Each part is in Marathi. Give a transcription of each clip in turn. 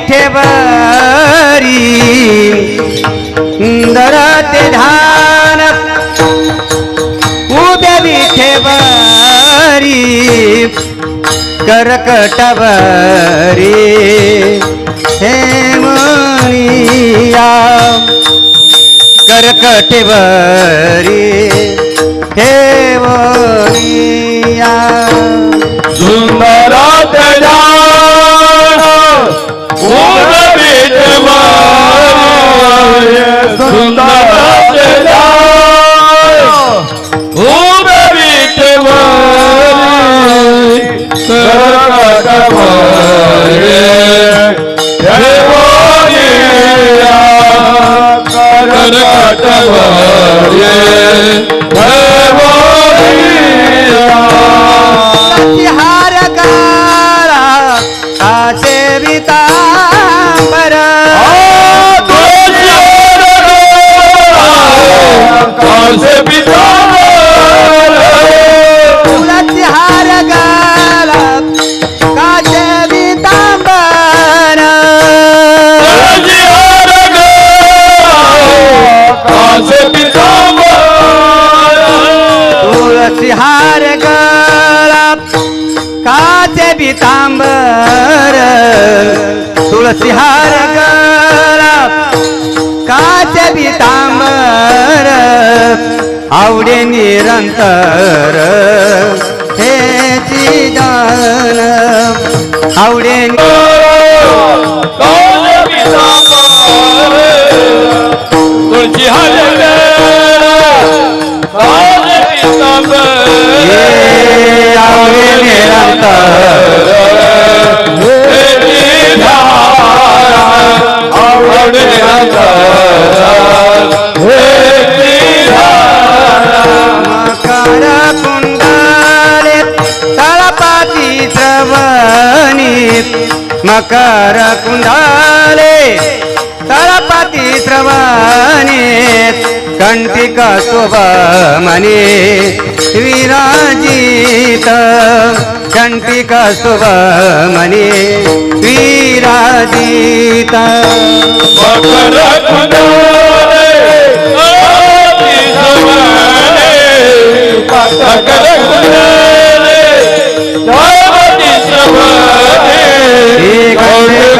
विठेवरी दरते ध्यान उभे विठेवरी करकटवरी हे मुनिया करकटवरी हे मुनिया सुंदर हार गाला कासे वितांबर तुलसी हार गाला कासे वितांबर तुलसी हार गाला काचे पितांबर तुलसी हार गळा काचे पितांबर आवडे निरंतर हे दान आवडे तुळशी आवडे मकर कुंडले तळपाती श्रवणी मकर कुंडले तळपाती श्रवणी कंठिक शुभमणी विराजित कंठिक शुभमणी विराजित मकर कुंडले मकर कुंडले तळपाती श्रवणी कंठिक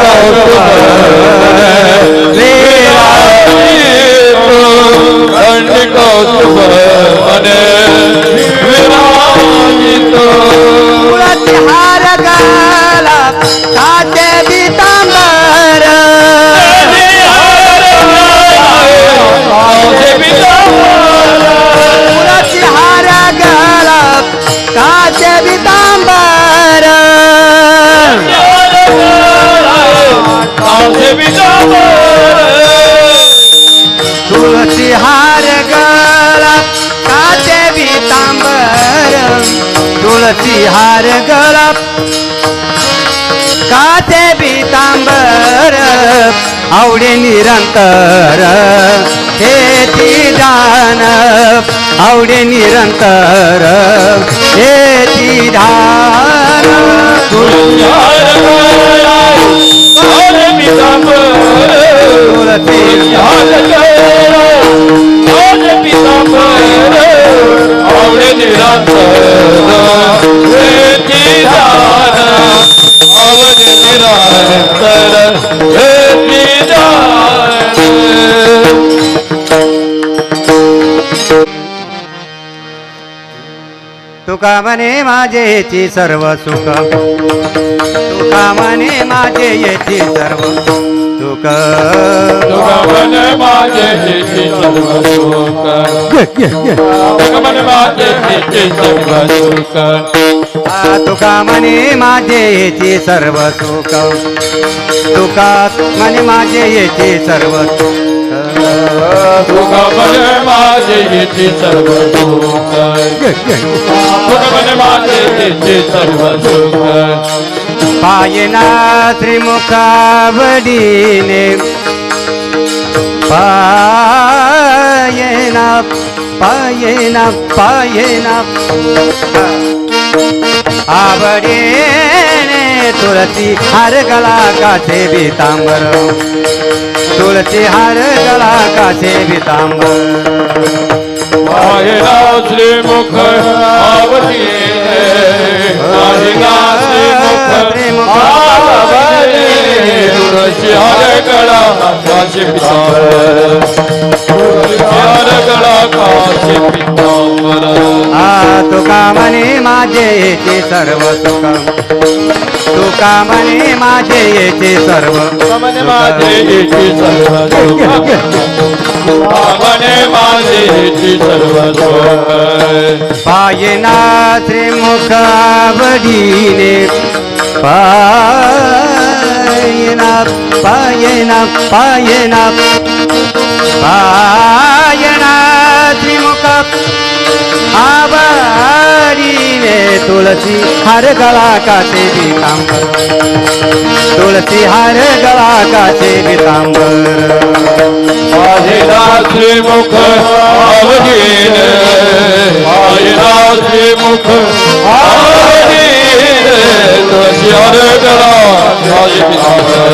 तुळसी हार गाला काचे पितांबर तुळसी हार गाला काचे पितांबर तुळसी हार गळा काचे पितांबर तुळसी हार गळा काचे पितांबर आवडे निरंतर हे दान आवडे निरंतर हे दान तुळसी तुका म्हणे माझे येची सर्व सुख तुका म्हणे माझे येची सर्व सुख तुका म्हणे माझे येची सर्व सुख तुका म्हणे माझे येची सर्व सुख तुका म्हणे माझे येची सर्व सुख तुका म्हणे माझे येची सर्व तुका म्हणे माझे येची सर्व सुख तुका म्हणे माझे येची सर्व सुख पायना श्रीमुखावडीने पायना पायना पायना आवडीने तुळसी हार गळा काचे पितांबर तुळसी हार गळा काचे पितांबर पाहिला श्रीमुख आवडीने पाहिला श्रीमुख आवडीने तुळशी हार गळा काचे पितांबर तुळशी हार गळा काचे पितांबर तुका म्हणे माझे येते सर्व सुख तुका म्हणे माझे येते सर्व मने माझे येते सर्व सुख मने माझे येते सर्व सुख पायना श्रीमुख आवडीने पायना पायना पायना पायना श्रीमुख आवडीने तुळसी हार गळा काचे पितांबर तुळसी हार गळा काचे पितांबर पाहिला श्रीमुख आवडीने पाहिला श्रीमुख आवडीने तुळशी हार गळा काचे पितांबर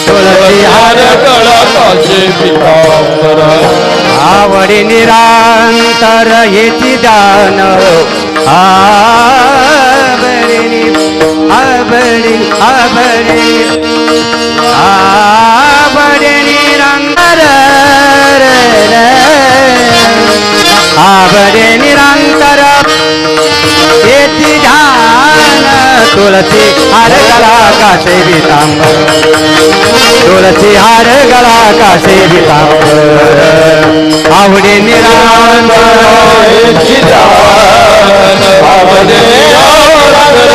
तुळशी हार गळा काचे पितांबर आवडी निरांतर येची दान आवडी आवडी आवडी आवडी निरंतर आवडी निरंतर येची दान तुळसी हार गळा काचे पितांबर तुळसी हार गळा काचे पितांबर आवडे निरांतर आवडे निरांतर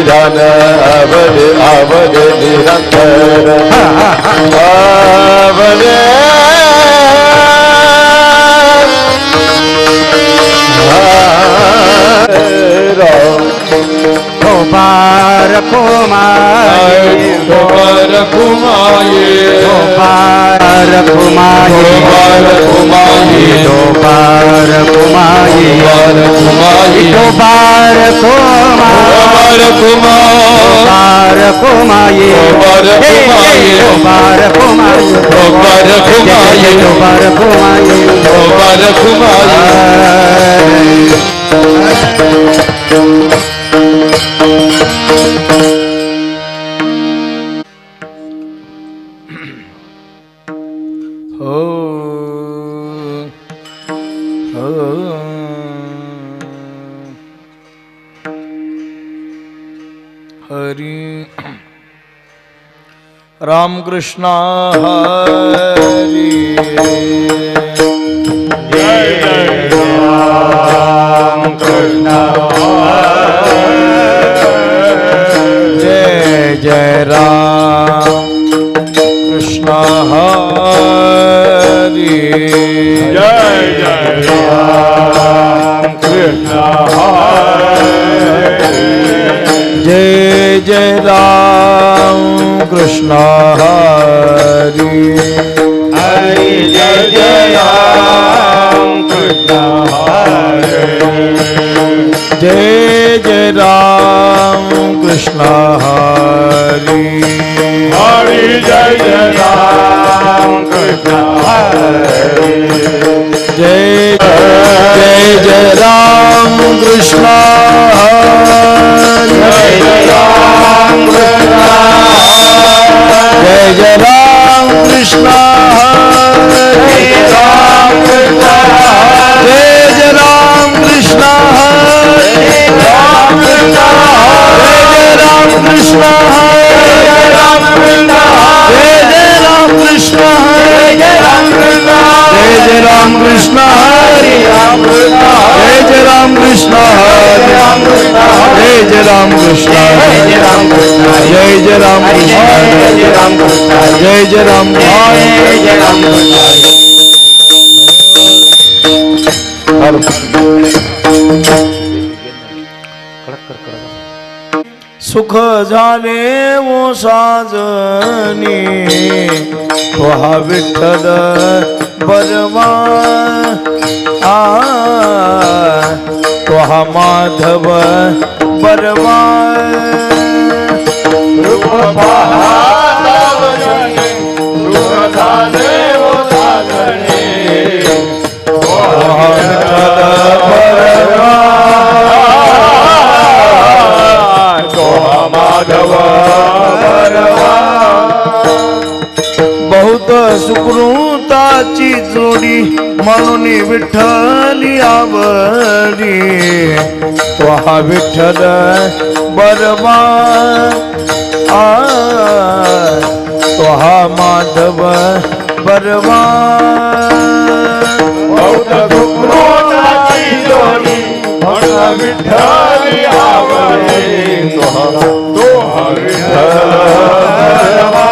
ध्यान आवडे आवडे निरंतर आवडे गोपार कुमारी गोपार कुमारी गोपार कुमारी गोपार कुमारी गोपार कुमारी गोपार कुमारी गोपार कुमार गोपार कुमारी गोपार कुमारी गोपार कुमारी गोपार कुमारी गोपार कुमारी गोपार कुमारी गोपार कुमारी हरी रामकृष्ण हरी जय जय राम कृष्ण जय जय राम कृष्ण हरी जय जय राम कृष्ण जय जय राम कृष्ण हरी हरि जय जय राम कृष्ण जय जय राम कृष्ण हरी हरि जय जय राम कृष्ण जय जय जय राम कृष्ण हरी जय जय राम कृष्ण जय जय राम कृष्ण हरी राम कृष्ण जय जय राम कृष्ण हरी राम कृष्ण जय जय राम कृष्ण हरी राम कृष्ण जय जय राम कृष्ण हरी जय राम कृष्ण जय जय राम कृष्ण हरी राम कृष्ण जय जय राम कृष्ण हरी राम कृष्ण जय जय राम कृष्ण जय हरी जय राम कृष्ण हरी जय जय राम हरी कृष्ण जय राम कृष्ण हरी जय जय राम जय राम कृष्ण हरी सुख झाले वो साजनी तुहा विठ्ठल बरवा तुहा माधव बरवा रूप पाहता वजने, रूप झाले वो साजने. तुहा विठ्ठल बरवा माधव बरवा. बहुत सुकृताची जोडी म्हणून विठ्ठली आवडी तुहा विठ्ठल बरवा तुहा माधव बरवा बहुत सुकृताची जोडी म्हणून विठ्ठली आवडे. तोहा विठ्ठल बरवा.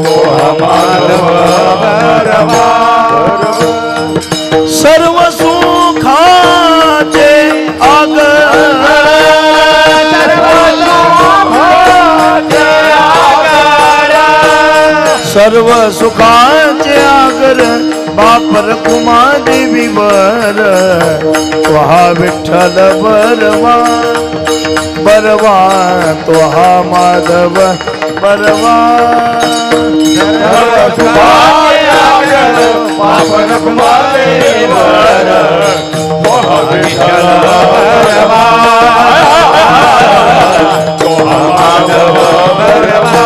तोहा माधव बरवा. सर्व सुखाचे सर्व सुखाचे आगर बापर कुमा देवी वर तुहा विठ्ठल बरवा बरवा तुहा माधव बरवा पापन कुमारे वर. तोहा विठ्ठल बरवा. तोहा माधव बरवा.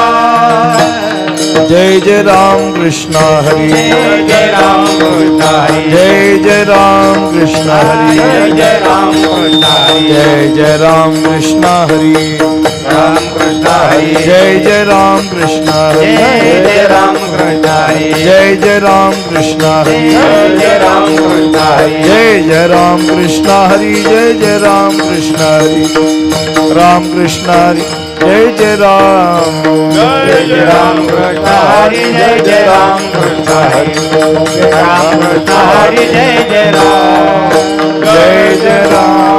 जय जय राम कृष्ण हरी जय राम कृष्ण हरी जय जय राम कृष्ण हरी जय राम कृष्ण हरी जय जय राम कृष्ण हरी राम कृष्ण हरी जय जय राम कृष्ण हरी जय राम कृष्ण हरी जय जय राम कृष्ण हरी जय राम कृष्ण हरी जय जय राम कृष्ण हरी जय जय राम कृष्ण हरी राम कृष्ण हरी जय जय राम जय राम कृष्ण हरी जय राम कृष्ण हरी राम कृष्ण हरी जय राम जय जय राम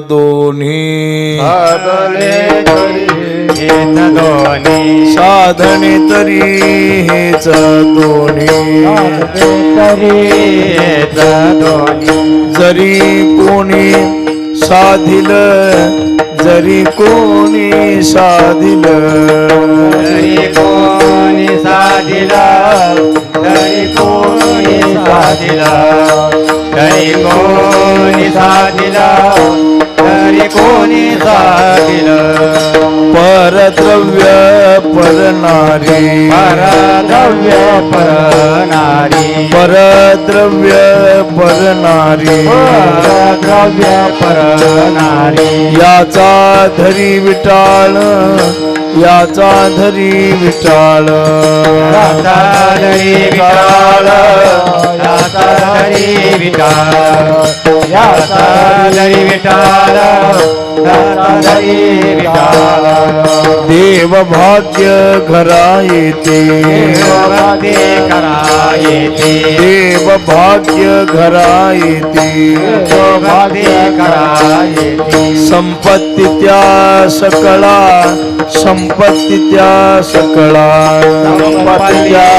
दोन्ही साधने तरी हेच दोन्ही साधने तरी हेच दोन्ही हेच दोन्ही जरी कोणी साधिल जरी कोणी साधिल तरी कोणी साधिला तरी कोणी साधिला तरी कोणी साधिला तरी कोणी साधिला परद्रव्य परनारी परद्रव्य परनारी परद्रव्य परनारी परद्रव्य परनारी याचा धरी विटाळ याचा धरी विटाळ राता धरी विटाळ राता धरी विटाळ याता धरी विटाळ राता धरी विटाळ देव भाग्य घरा येते भक्ती करा येते देव भाग्य घरा येते भक्ती करा येते संपत्ती त्या सकळा संपत्ती त्या सकळा संपत्ती त्या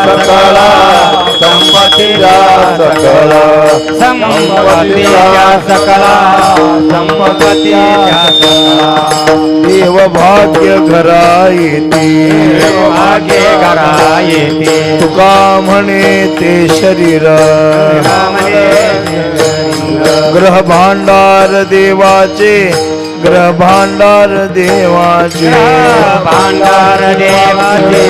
सकळा संपत्ती त्या सकळा संपत्ती त्या सकळा संपत्ती त्या सकळा देव भाग्य घरा येते भाग्य करा येते तुका म्हणे ते शरीर ग्रह भांडार देवाचे ग्रह भांडार देवाचे भांडार देवाचे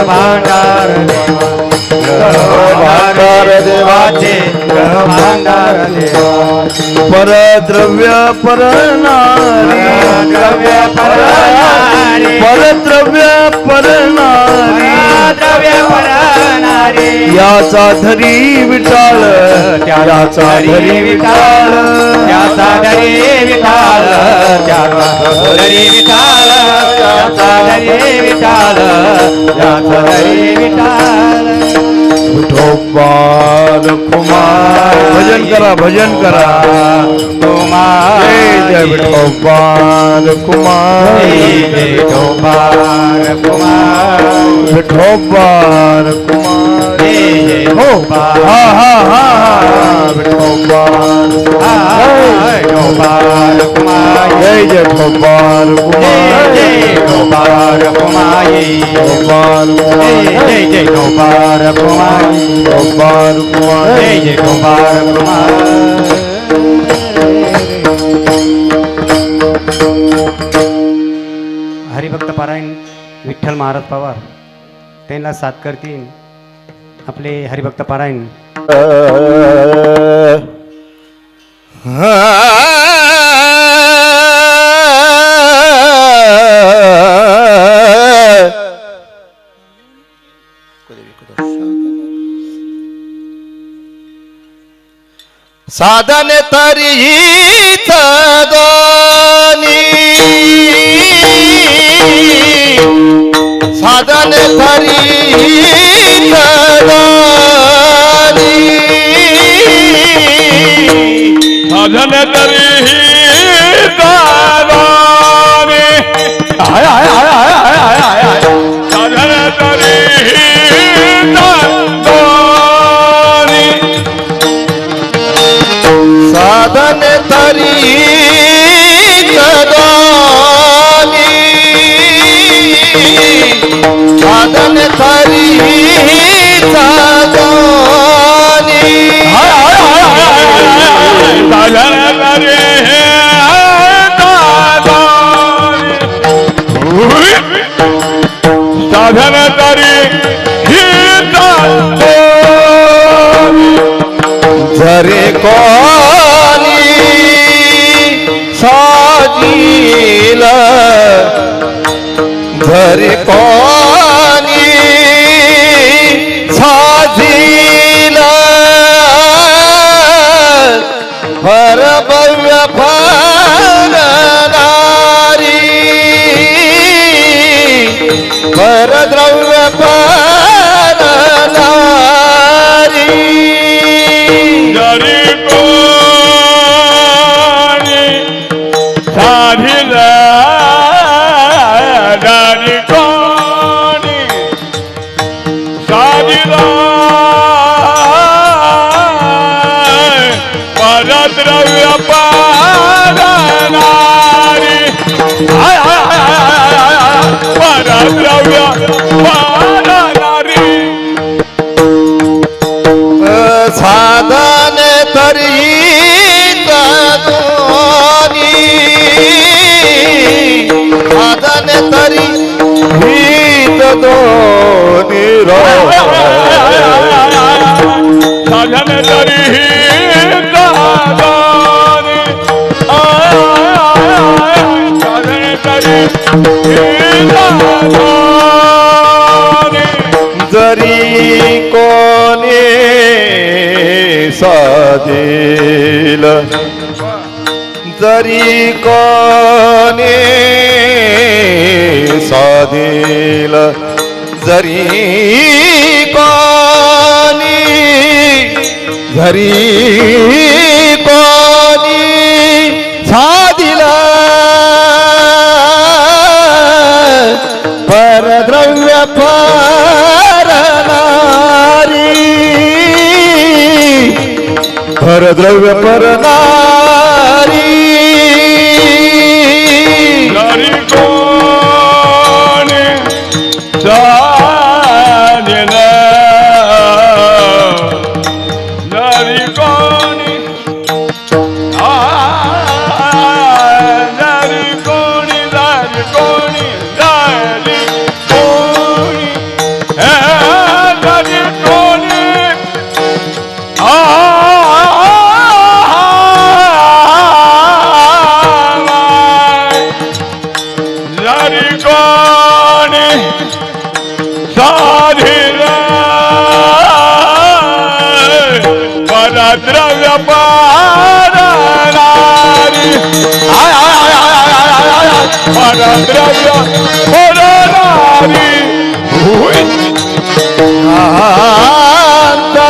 भांडार देवा भांडार देवाचे भांडार देवाचे परद्रव्य परनारी द्रव्य परनारी परद्रव्य परनारी द्रव्य परनारी याचा धरी विटाळ त्याचा धरी विटाळ त्याचा धरी विठाल त्याचा धरी विठाल त्याचा धरी विठाल त्याचा धरी विठाल विठोबार कुमार भजन करा भजन करा कुमार जय जय विठोबार कुमार जय विठोबार कुमार विठोबार कुमार जय जय हो हा हा हा विठोबार विठोबार कुमार जय जय विठोबार कुमार जय विठोबार कुमार विठोबार कुमार जय जय विठोबार कुमार विठोबार कुमार जय जय विठोबार कुमार हरिभक्त पारायण विठ्ठल महाराज पवार त्यांना साथ करतील आपले हरिभक्त पारायण साधन तरी दोनी साधन तरी साधन तरी दादाने हाय हाय हाय हाय हाय हाय हाय साधन तरी दादाने साधन तरी साधन तरी साधन तरी झरे कोणी साजील झरे कोणी साजील परभव्य फलनारी परद्रव्य फलनारी जरी कोणी साधिला जरी कोणी साधिला परद्रव्य पारणारी परद्रव्य पारणारी साधन तरी साधन तरी हित दोनी साधन तरी साधन तरी जरी कोणी साधील जरी कोणी साधील जरी कोणी जरी कोणी साधील परद्रव्य परनारी परद्रव्य परनारी जरी कोणी साधील जरी कोणी जरी कोणी जरी कोणी जरी कोणी जरी कोणी द्रव्य भरणारी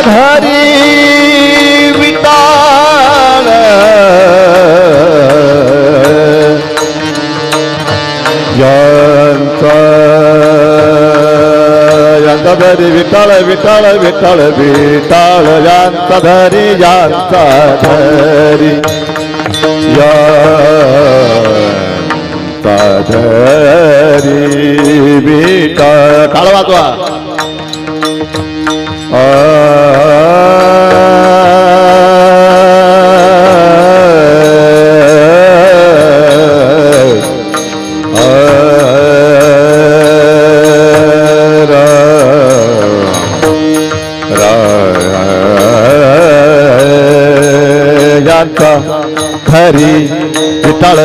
धरी विटाळ यांचा धरी विटाळ विटाळ विटाळ विटाळ यांचा धरी यांचा धरी यांचा धरी विटाळ काळ वाजवा खरी विटाळ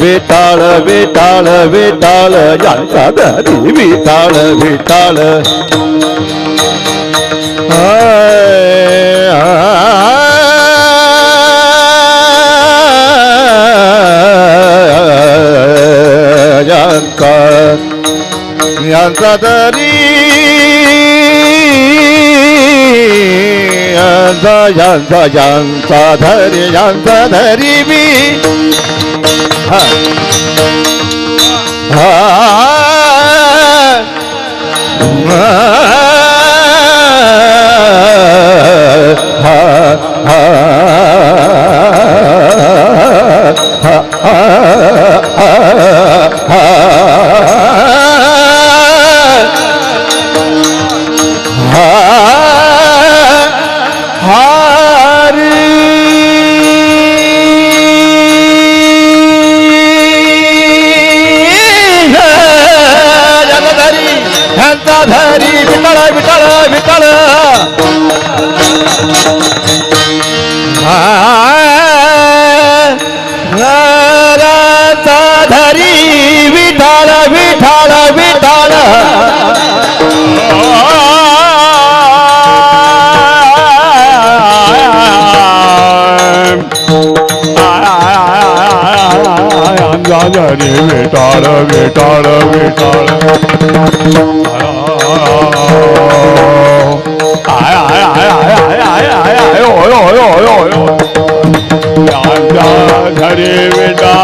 विटाळ विटाळ विटाळ यांचा धरी विटाळ विटाळ यांचा धरी यांचा धरी यांचा धरी मी धरी विटाळ विटाळ विटाळ धरी विठाळ विठाळ विठाळ धरी विटाळ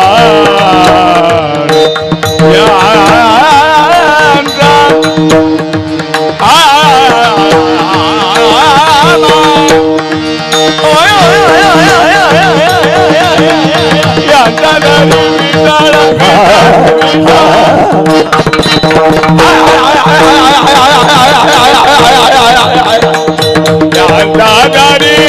विटाळ विटाळ धरी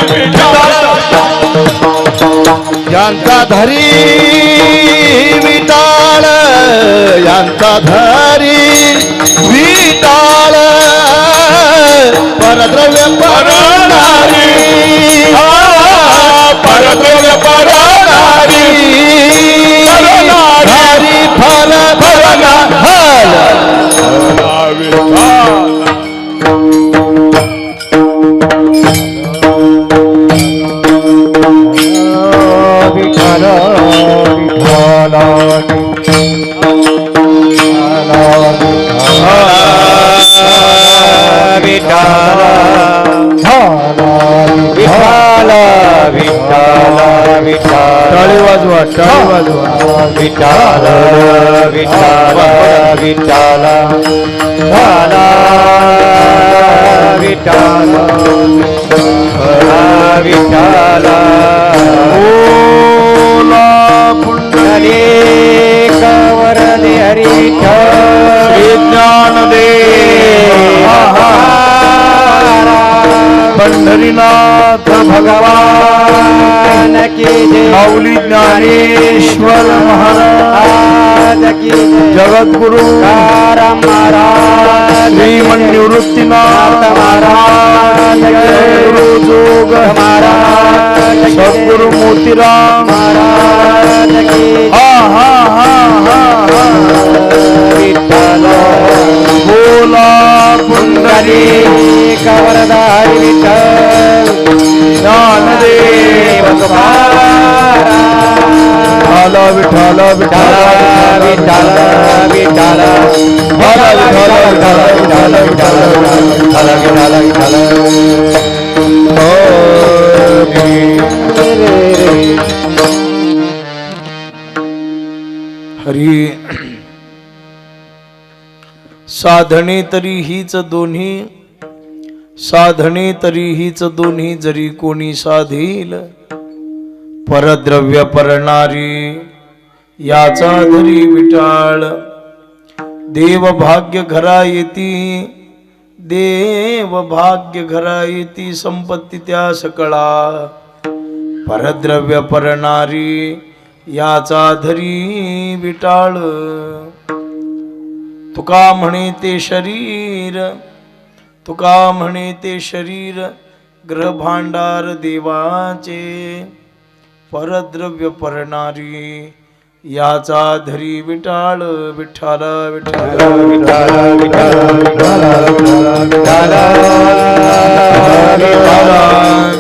विटाळ यांचा धरी विटाळ यांचा धरी विटाळ परद्रव्य परणारी परद्रव्य परणारी हरी फल भरणा टाळी वाजवा टाळी वाजवा विठाल विठाल विठाल विठाल विठाल ओला पुंडलिक वरदे हरी ज्ञानदेव पंढरीनाथ भगवान की जय माऊली ज्ञानेश्वर महाराज की जय जगद्गुरु महाराज श्रीमन निवृत्तीनाथ महाराज गुरु जोग महाराज सद्गुरु मोतीराम महाराज की हा हा हा हा हा विठ्ठल बोला पुंडरी कवरदारी विठ्ठल ज्ञानदेव तुकाराम विठाला विठाला विठ्ठल विठ्ठल विठाला विठाला विठाला विठाला विठाला हरी साधने तरी हीच दोन्ही साधने तरी हीच दोन्ही जरी कोणी साधील परद्रव्य परणारी याचा धरी विटाळ देव भाग्य घरा येती देव भाग्य घरा येती संपत्ती त्या सकळा परद्रव्य परणारी याचा धरी विटाळ तुका म्हणे ते शरीर तुका म्हणे ते शरीर ग्रह भांडार देवाचे परद्रव्य परणारी याचा धरी विटाळ विठ्ठल विठ्ठल विठ्ठल विठ्ठल विठ्ठल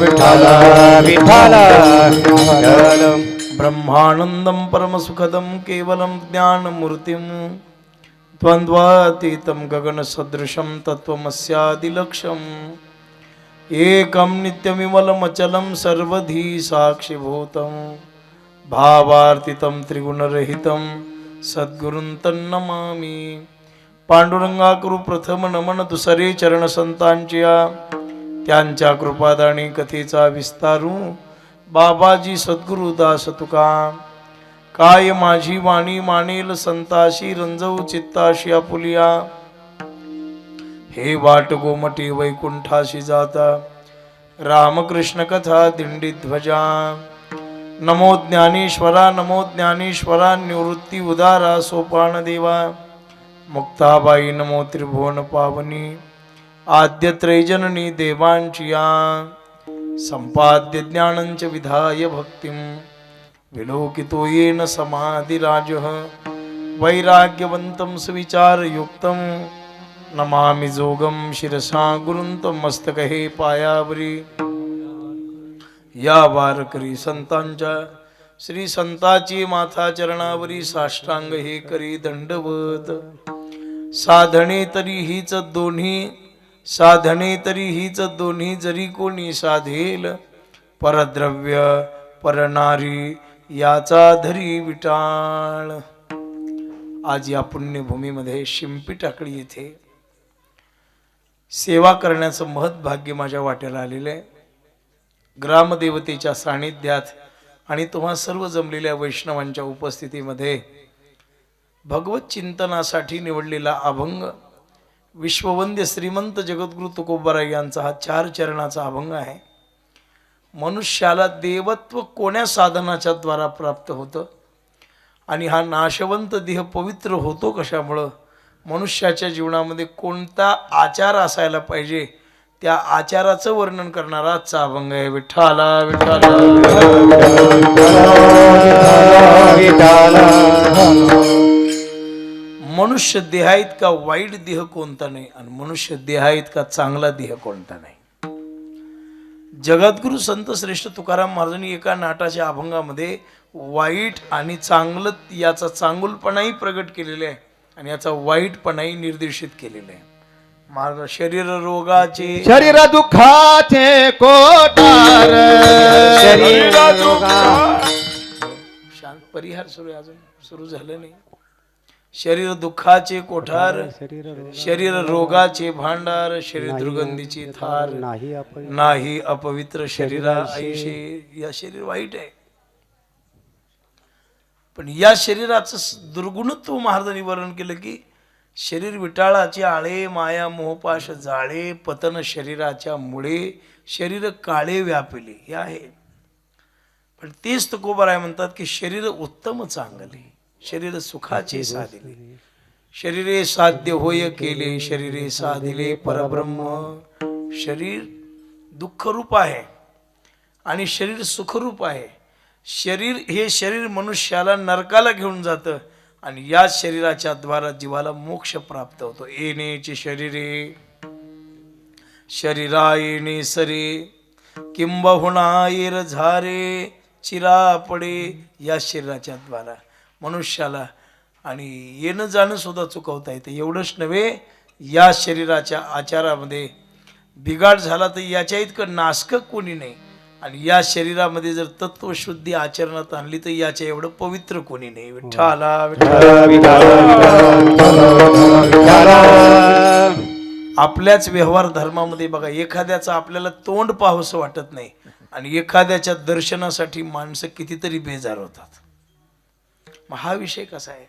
विठ्ठल विठ्ठल ब्रह्मानंदं परमसुखदं केवलं ज्ञानमूर्तिं द्वन्द्वातीतं गगनसदृशं तत्त्वमस्यादिलक्ष्यम् एकं नित्यमिमलमचलं सर्वधी साक्षिभूतं भावार्थितं त्रिगुणरहितं सद्गुरुं तन्नमामि पांडुरंगा करू प्रथम नमन दुसरे चरण संतांच्या त्यांच्या कृपादानी कथेचा विस्तारू बाबाजी सद्गुरु दास तुका काय माझी वाणी मानेल संताशी रंजवू चित्ताशी आपुलिया हे वाट गोमटी वैकुंठाशी जाता रामकृष्ण कथा दिंडी ध्वजा नमो ज्ञानेश्वरा निवृत्ती उदारा सोपान देवा मुक्ताबाई नमो त्रिभुवन पावनी आद्य त्रैजननी देवांची या संपाद्य ज्ञानंच विधाय भक्तिं विलोकितो येन समाधिराजः वैराग्यवन्तं सुविचारयुक्तं नमामि जोगं शिरसा गुरुं तं मस्तकहे पायावरी या वारकरी संतांच्या श्री संताची माथा चरणावरी साष्टांग हे करी दंडवत साधने तरी हीच दोन्ही जरी कोणी साधेल परद्रव्य परनारी याचा धरी विटाळ आज या पुण्यभूमीमध्ये शिंपी टाकळी येथे सेवा करण्याचं महत् भाग्य माझ्या वाट्याला आलेलं आहे. ग्रामदेवतेच्या सानिध्यात आणि तुम्हा सर्व जमलेल्या वैष्णवांच्या उपस्थितीमध्ये भगवत चिंतनासाठी निवडलेला अभंग विश्ववंद्य श्रीमंत जगद्गुरु तुकोबाराय यांचा हा 4 चरणाचा अभंग आहे. मनुष्याला देवत्व कोण्या साधनाच्या द्वारा प्राप्त होतं आणि हा नाशवंत देह पवित्र होतो कशामुळं, मनुष्याच्या जीवनामध्ये कोणता आचार असायला पाहिजे त्या आचाराचं वर्णन करणारा आजचा अभंग आहे. विठ्ठला विठ्ठला मनुष्य देहा इतका वाईट देह कोणता नाही आणि मनुष्य देहा इतका चांगला देह कोणता नाही. जगद्गुरु संत श्रेष्ठ तुकाराम महाराजांनी एका नाटाच्या अभंगामध्ये वाईट आणि चांगलं याचा चांगुलपणाही प्रगट केलेला आहे आणि याचा वाईटपणाही निर्देशित केलेला आहे. महाराज शरीर रोगाचे शरीर दुःखाचे कोटार शरीर शांत परिहार सुरू आहे, अजून सुरू झालं नाही. शरीर दुःखाचे कोठार शरीर रोगाचे भांडार शरीर दुर्गंधीची थार नाही अपवित्र शरीरा ऐशे. या शरीर वाईट आहे पण या शरीराचं दुर्गुणत्व महाराजांनी वर्णन केलं की शरीर विटाळाचे आळे माया मोहपाश जाळे पतन शरीराच्या मुळे शरीर काळे व्यापिले हे आहे. पण तेच तुकोबाराय म्हणतात की शरीर उत्तम चांगले शरीर सुखाचे साधिले शरीरे साध्य होय केले, शरीरे साधिले परब्रह्म. शरीर दुःखरूप आहे आणि शरीर सुखरूप आहे. हे शरीर मनुष्याला नरकाला घेऊन जातं आणि या शरीराच्या द्वारा जीवाला मोक्ष प्राप्त होतो. येणेचे शरीरे शरीरा येणे सरे, किंबहुना येर झारे चिरा पडे. या शरीराच्या द्वारा मनुष्याला आणि येणं जाणं सुद्धा चुकवता येते. एवढंच नव्हे, या शरीराच्या आचारामध्ये बिघाड झाला तर याच्या इतकं नासकं कोणी नाही. आणि या शरीरामध्ये जर तत्वशुद्धी आचरणात आणली तर याच्या एवढं पवित्र कोणी नाही. विठ्ठला आपल्याच व्यवहार धर्मामध्ये बघा, एखाद्याचं आपल्याला तोंड पाहावंसं वाटत नाही आणि एखाद्याच्या दर्शनासाठी माणसं कितीतरी बेजार होतात. मग हा विषय कसा आहे?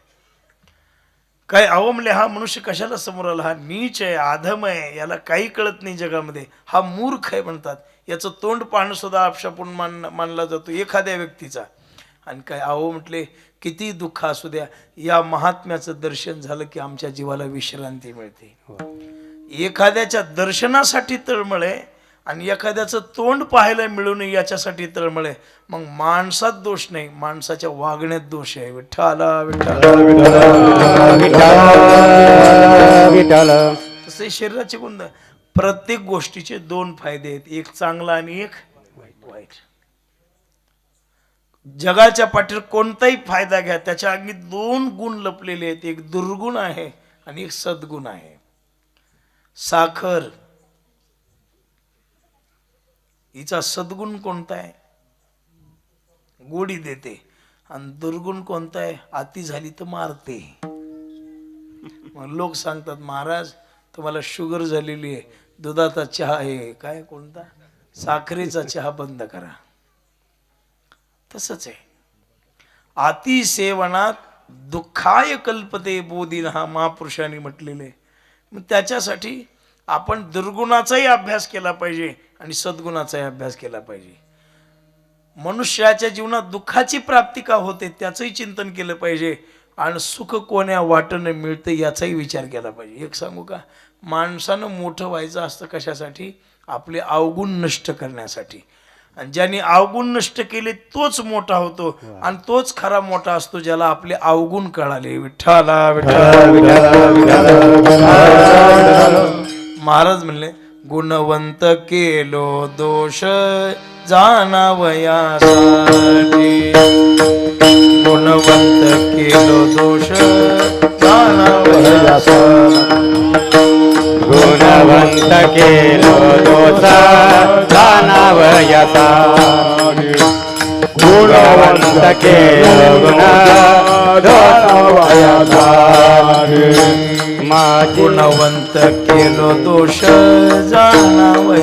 काय अवमले हा मनुष्य कशाला समोर आला? हा नीच आहे, आधम आहे, याला काही कळत नाही जगामध्ये, हा मूर्ख आहे म्हणतात. याचं तोंड पाहणं सुद्धा अपशापून मानला जातो एखाद्या व्यक्तीचा. आणि काय अहो म्हटले, किती दुःख असू द्या, या महात्म्याचं दर्शन झालं की आमच्या जीवाला विश्रांती मिळते. एखाद्याच्या दर्शनासाठी तळमळे आणि एखाद्याचं तोंड पाहायला मिळू नये याच्यासाठी तळमळे. मग माणसात दोष नाही, माणसाच्या वागण्यात दोष आहे. विठ्ठला तसे शरीराचे गुण. प्रत्येक गोष्टीचे दोन फायदे आहेत, एक चांगला आणि एक वाईट. जगाच्या पाठीवर कोणताही फायदा घ्या, त्याच्या अगदी दोन गुण लपलेले आहेत, एक दुर्गुण आहे आणि एक सद्गुण आहे. साखर हिचा सद्गुण कोणता आहे? गोडी देते. आणि दुर्गुण कोणता आहे? अति झाली तर मारते. मग लोक सांगतात, महाराज तुम्हाला शुगर झालेली आहे, दुधाचा चहा आहे, काय कोणता साखरेचा चहा बंद करा. तसंच आहे, अति सेवनात दुःखाय कल्पते बोधीन, हा महापुरुषांनी म्हटलेले. मग त्याच्यासाठी आपण दुर्गुणाचाही अभ्यास केला पाहिजे आणि सद्गुणाचाही अभ्यास केला पाहिजे. मनुष्याच्या जीवनात दुःखाची प्राप्ती का होते त्याचंही चिंतन केलं पाहिजे आणि सुख कोण्या वाटेने मिळतं याचाही विचार केला पाहिजे. एक सांगू का, माणसानं मोठं व्हायचं असतं कशासाठी? आपले अवगुण नष्ट करण्यासाठी. आणि ज्याने अवगुण नष्ट केले तोच मोठा होतो आणि तोच खरा मोठा असतो ज्याला आपले अवगुण कळाले. विठ्ठला महाराज म्हणले, गुणवंत केलो दोष जाणावयासाठी, गुणवंत केलो दोष जाणावयासाठी, गुणवंत केलो दोष जाणावयासाठी, गुणवंत केलो गुण जाणावयासाठी, गुणवंत केलो दोष जाणावयासाठी,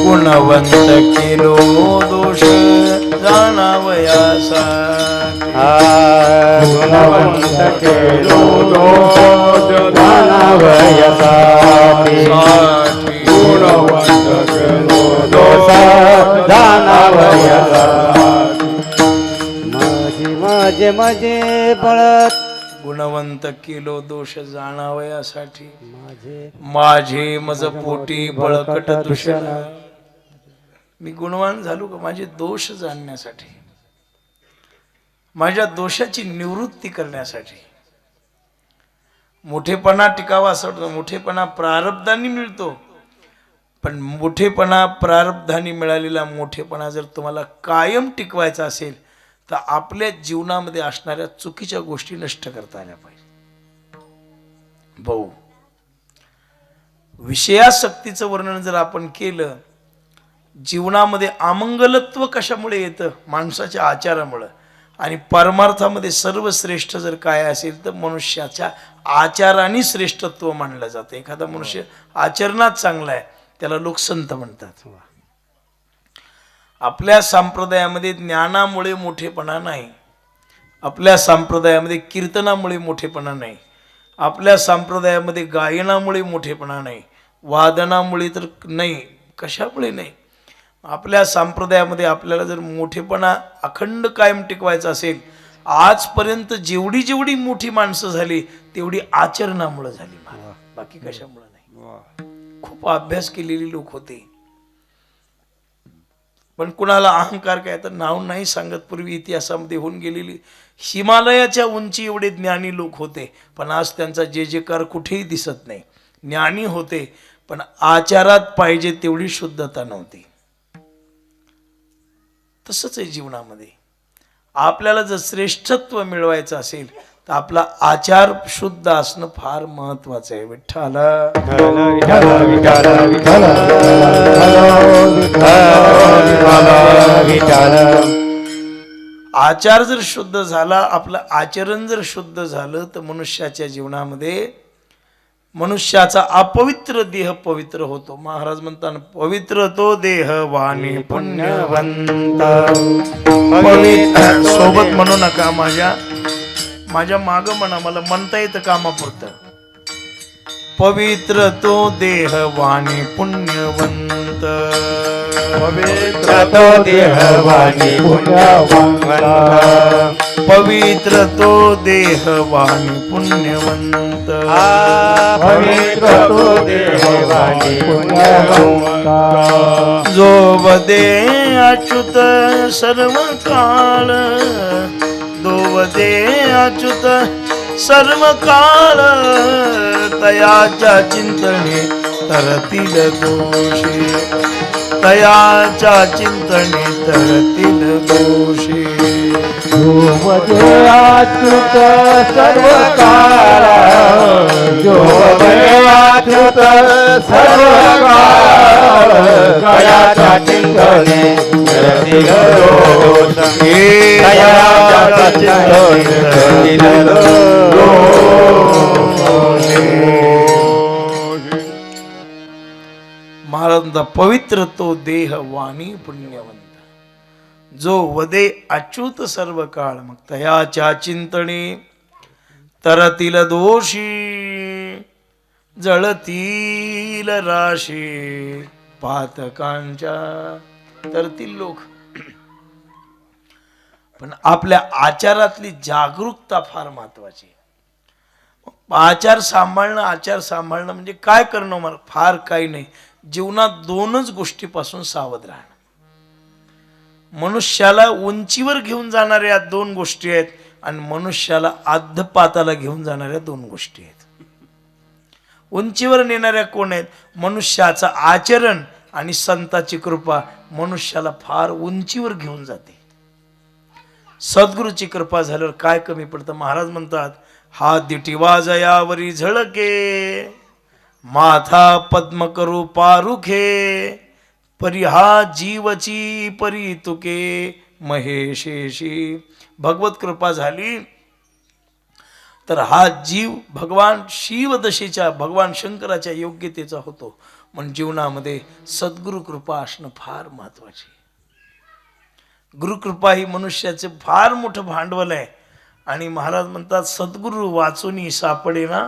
गुणवंत केलो दोष जाणावयासाठी, गुणवंत केलो दोष जाणावयासाठी, गुणवंत केलो दोष जाणावयासाठी, माझे माझे बळत, गुणवंत केलो दोष जाणावयासाठी, माझे मज पोटी बळकट दूषण. मी गुणवान झालो का? माझे दोष जाणण्यासाठी, माझ्या दोषाची निवृत्ती करण्यासाठी. मोठेपणा टिकावा असं वाटतं, मोठेपणा प्रारब्धाने मिळतो, पण मोठेपणा प्रारब्धाने मिळालेला मोठेपणा जर तुम्हाला कायम टिकवायचा असेल तर आपल्या जीवनामध्ये असणाऱ्या चुकीच्या गोष्टी नष्ट करता आल्या पाहिजे. भाऊ, विषयासक्तीचं वर्णन जर आपण केलं, जीवनामध्ये अमंगलत्व कशामुळे येतं? माणसाच्या आचारामुळं. आणि परमार्थामध्ये सर्वश्रेष्ठ जर काय असेल तर मनुष्याच्या आचाराने श्रेष्ठत्व मानलं जातं. एखादा मनुष्य आचरणात चांगला आहे त्याला लोक संत म्हणतात. आपल्या संप्रदायामध्ये ज्ञानामुळे मोठेपणा नाही, आपल्या संप्रदायामध्ये कीर्तनामुळे मोठेपणा नाही, आपल्या संप्रदायामध्ये गायनामुळे मोठेपणा नाही, वादनामुळे तर नाही, कशामुळे नाही. आपल्या संप्रदायामध्ये आपल्याला जर मोठेपणा अखंड कायम टिकवायचा असेल, आजपर्यंत जेवढी जेवढी मोठी माणसं झाली तेवढी आचरणामुळे झाली महाराज, बाकी कशामुळे नाही. खूप अभ्यास केलेली लोक होते, पण कुणाला अहंकार काय तर नाव नाही सांगत. पूर्वी इतिहासामध्ये होऊन गेलेली हिमालयाच्या उंची एवढे ज्ञानी लोक होते, पण आज त्यांचा जे जेकार कुठेही दिसत नाही. ज्ञानी होते पण आचारात पाहिजे तेवढी शुद्धता नव्हती. तसंच आहे जीवनामध्ये. आपल्याला जर श्रेष्ठत्व मिळवायचं असेल तर आपला आचार शुद्ध असणं फार महत्वाचं आहे. विठ्ठल आचार जर शुद्ध झाला, आपलं आचरण जर शुद्ध झालं तर मनुष्याच्या जीवनामध्ये मनुष्याचा अपवित्र देह पवित्र होतो. महाराज म्हणतात पवित्र तो देह वाणी पुण्यवंत. पवित्र सोबत म्हणू नका, माझ्या माग म्हणा, मला म्हणता येतं कामापुरतं. पवित्र तो देह वाणी पुण्यवंत. पवित्र तो देह वाणी पुण्यवंत. पवित्र तो देह वाणी पुण्यवंत. पवित्र तो देह वाणी पुण्यवंत. जो वदे अच्युत सर्व काळ, जो वदे अच्युत सर्व काळ, तयाच्या चिंतने तरतील दोषी. तयाच्या चिंतने तरतील दोषी. अच्युत सर्व काळ, जो अच्युत सर्व काळ, तयाच्या चिंतने तरतील दोषी. तयाच्या चिंतने तरतील महाराज पवित्र तो देह वाणी पुण्यवंत. जो वदे अच्युत सर्व काळ, मग तयाच्या चिंतने तरतील दोषी. जळतील राशी पातकांच्या, तरतील लोक. पण आपल्या आचारातली जागरूकता फार महत्वाची. आचार सांभाळणं म्हणजे काय करणं, मला फार काही नाही. जीवनात दोनच गोष्टीपासून सावध राहणं. मनुष्याला उंचीवर घेऊन जाणाऱ्या दोन गोष्टी आहेत आणि मनुष्याला अधपाताला घेऊन जाणाऱ्या दोन गोष्टी आहेत. उंचीवर नेणाऱ्या कोण आहेत? मनुष्याचं आचरण आणि संताची कृपा मनुष्याला फार उंचीवर घेऊन जाते. सद्गुरूची कृपा झाल्यावर काय कमी पडतं? महाराज म्हणतात हा दिटी वाजयावरी झळके, माथा पद्म करू पारुखे, परी हा जीवची परी तुके महेशेशी. भगवत कृपा झाली तर हा जीव भगवान शिवदशेच्या, भगवान शंकराच्या योग्यतेचा होतो. पण जीवनामध्ये सद्गुरु कृपा असणं फार महत्वाचे. गुरुकृपा ही मनुष्याचे फार मोठं भांडवल आहे. आणि महाराज म्हणतात सद्गुरु वाचूनी सापडे ना,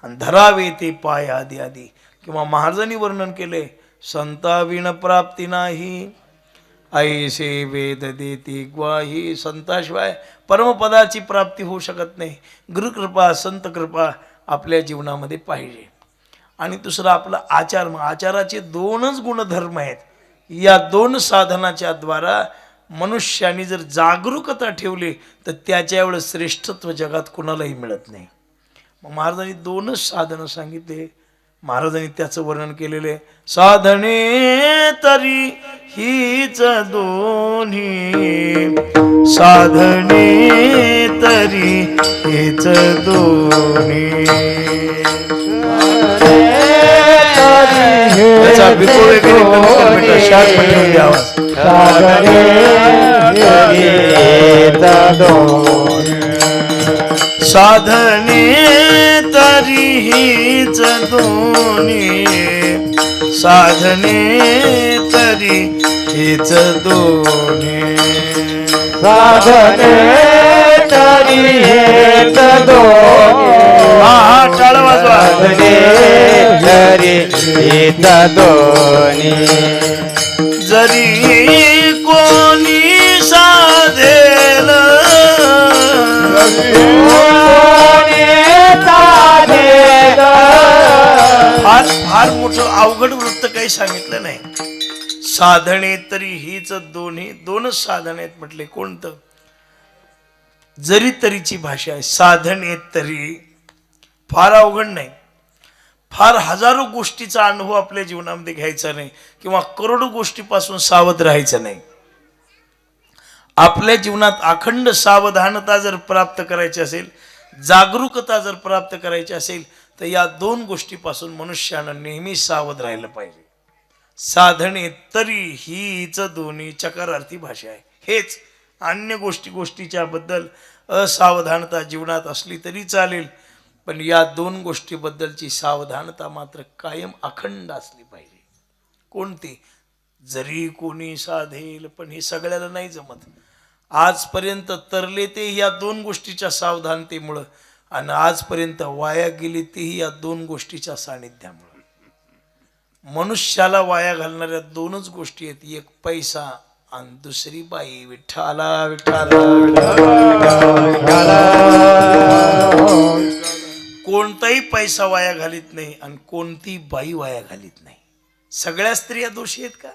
आणि धरावे ते पाय आदी आदी. किंवा महाराजांनी वर्णन केले संताविण प्राप्ती नाही, ऐसे वेद देती ग्वाही. संताशिवाय परमपदाची प्राप्ती होऊ शकत नाही. गुरुकृपा संत कृपा आपल्या जीवनामध्ये पाहिजे. आणि दुसरं आपला आचार. मग आचाराचे दोनच गुणधर्म आहेत. या दोन साधनाच्या द्वारा मनुष्याने जर जागरूकता ठेवली तर त्याच्या एवढं श्रेष्ठत्व जगात कुणालाही मिळत नाही. मग महाराजांनी दोनच साधनं सांगितले. महाराजांनी त्याचं वर्णन केलेले साधने तरी हीच दोन्ही, साधने तरी हीच दोन्ही. त्याचा विपुल द्यावा. साधने तरी हीच दोन्ही, साधने तरी हीच दोन्ही. साधने तरी हेच दोन्ही. हा टाळ वाजवा. साधने तरी हेच दोन्ही. जरी कोणी साधेल फार फार मोठं अवघड वृत्त काही सांगितलं नाही. साधने तरी हीच दोनच साधन आहेत म्हटले. कोणतं? जरी तरीची भाषा आहे. साधने तरी फार अवघड नाही. फार हजारो गोष्टीचा अनुभव आपल्या जीवनामध्ये घ्यायचा नाही किंवा करोडो गोष्टीपासून सावध राहायचं नाही. आपल्या जीवनात अखंड सावधानता जर प्राप्त करायची असेल, जागरूकता जर प्राप्त करायची असेल, तर या दोन गोष्टीपासून मनुष्यानं नेहमी सावध राहिलं पाहिजे. साधने तरी हीच दोन्ही चकारार्थी भाषा आहे. हेच अन्य गोष्टीच्या बद्दल असावधानता जीवनात असली तरी चालेल, पण या दोन गोष्टीबद्दलची सावधानता मात्र कायम अखंड असली पाहिजे. कोणती? जरी कोणी साधेल, पण हे सगळ्याला नाही जमत. आजपर्यंत तरले ते या दोन गोष्टीच्या सावधानतेमुळं, आणि आजपर्यंत वाया गेली तेही या दोन गोष्टीच्या सानिध्यामुळं. मनुष्याला वाया घालणाऱ्या दोनच गोष्टी आहेत. एक पैसा आणि दुसरी बाई. विठ्ठला विठ्ठला. कोणताही पैसा वाया घालीत नाही आणि कोणती बाई वाया घालीत नाही. सगळ्या स्त्रिया दोषी आहेत का?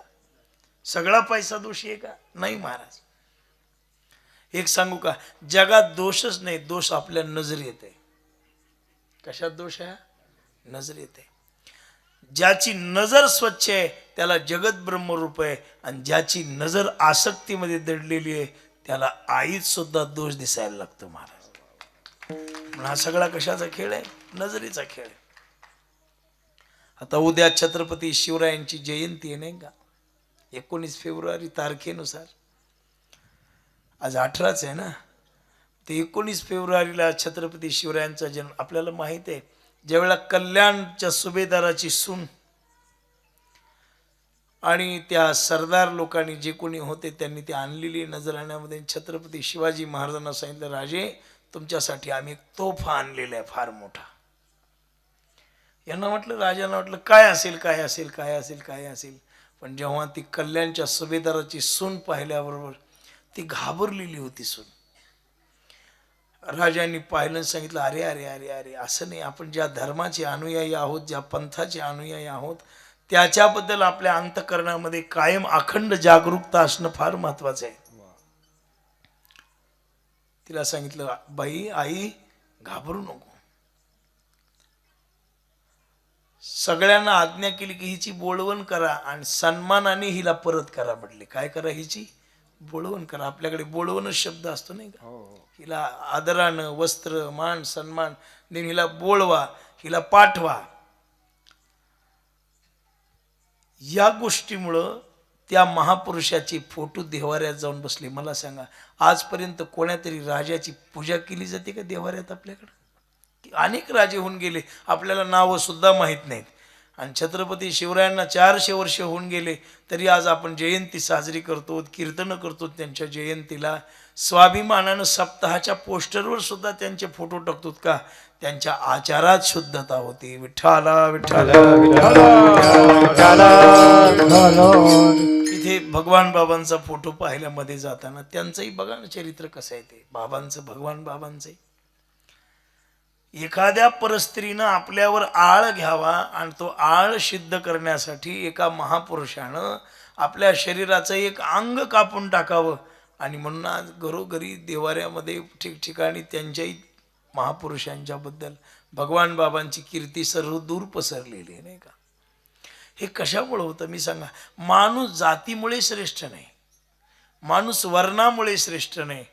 सगळा पैसा दोषी आहे का? नाही महाराज. एक सांगू का? जगात दोषच नाही, दोष आपल्या नजरेत आहे. कशात दोष आहे? नजरेत आहे. ज्याची नजर स्वच्छ आहे त्याला जगत ब्रह्मरूप आहे, आणि ज्याची नजर आसक्तीमध्ये दडलेली आहे त्याला आईत सुद्धा दोष दिसायला लागतो महाराज. हा सगळा कशाचा खेळ आहे? नजरेचा खेळ आहे. आता उद्या छत्रपती शिवरायांची जयंती आहे नाही का? 19 फेब्रुवारी तारखेनुसार. आज 18च आहे ना. ते 19 फेब्रुवारीला छत्रपती शिवरायांचा जन्म. आपल्याला माहित आहे, ज्यावेळेला कल्याणच्या सुभेदाराची सून आणि त्या सरदार लोकांनी जे कोणी होते त्यांनी ते आणलेली नजराण्यामध्ये छत्रपती शिवाजी महाराजांना सांगितलं, राजे तुमच्यासाठी आम्ही एक तोफा आणलेला आहे फार मोठा. यांना म्हटलं, राजांना म्हटलं काय असेल काय असेल काय असेल काय असेल. पण जेव्हा ती कल्याणच्या सुभेदाराची सून पाहिल्याबरोबर ती घाबरलेली होती सून. राजांनी पाहिलं, सांगितलं, अरे अरे अरे अरे असं नाही, आपण ज्या धर्माचे अनुयायी आहोत, ज्या पंथाचे अनुयायी आहोत, त्याच्याबद्दल आपल्या अंतःकरणामध्ये कायम अखंड जागरूकता असणं फार महत्वाचं आहे. तिला सांगितलं, बाई आई घाबरू नको. सगळ्यांना आज्ञा केली की हिची बोळवण करा आणि सन्मानाने हिला परत करा म्हटले. काय करा? हिची बोळवण करा. आपल्याकडे बोळवणच शब्द असतो नाही का? हिला आदरानं वस्त्र मान सन्मान देऊन हिला बोळवा, हिला पाठवा. या गोष्टीमुळं त्या महापुरुषाची फोटो देवाऱ्यात जाऊन बसले. मला सांगा, आजपर्यंत कोणातरी राजाची पूजा केली जाते का देवाऱ्यात आपल्याकडं? अनेक राजे होऊन गेले, आपल्याला नावं सुद्धा माहीत नाहीत. आणि छत्रपती शिवरायांना 400 वर्ष होऊन गेले तरी आज आपण जयंती साजरी करतो, कीर्तन करतो त्यांच्या जयंतीला. स्वाभिमानानं सप्ताहाच्या पोस्टरवर सुद्धा त्यांचे फोटो टाकतो का? त्यांच्या आचारात शुद्धता होती. विठ्ठला विठ्ठला. इथे भगवान बाबांचा फोटो पाहिल्यामध्ये जाताना त्यांचंही बघा ना चरित्र कसं आहे ते बाबांचं, भगवान बाबांचं. एखाद्या परस्त्रीनं आपल्यावर आळ घ्यावा आणि तो आळ सिद्ध करण्यासाठी एका महापुरुषानं आपल्या शरीराचं एक अंग कापून टाकावं. आणि म्हणून आज घरोघरी देवाऱ्यामध्ये ठिकठिकाणी त्यांच्याही महापुरुषांच्या बद्दल भगवान बाबांची कीर्ती सर्व दूर पसरलेली आहे नाही का? हे कशामुळे होतं मी सांगा? माणूस जातीमुळे श्रेष्ठ नाही, माणूस वर्णामुळे श्रेष्ठ नाही,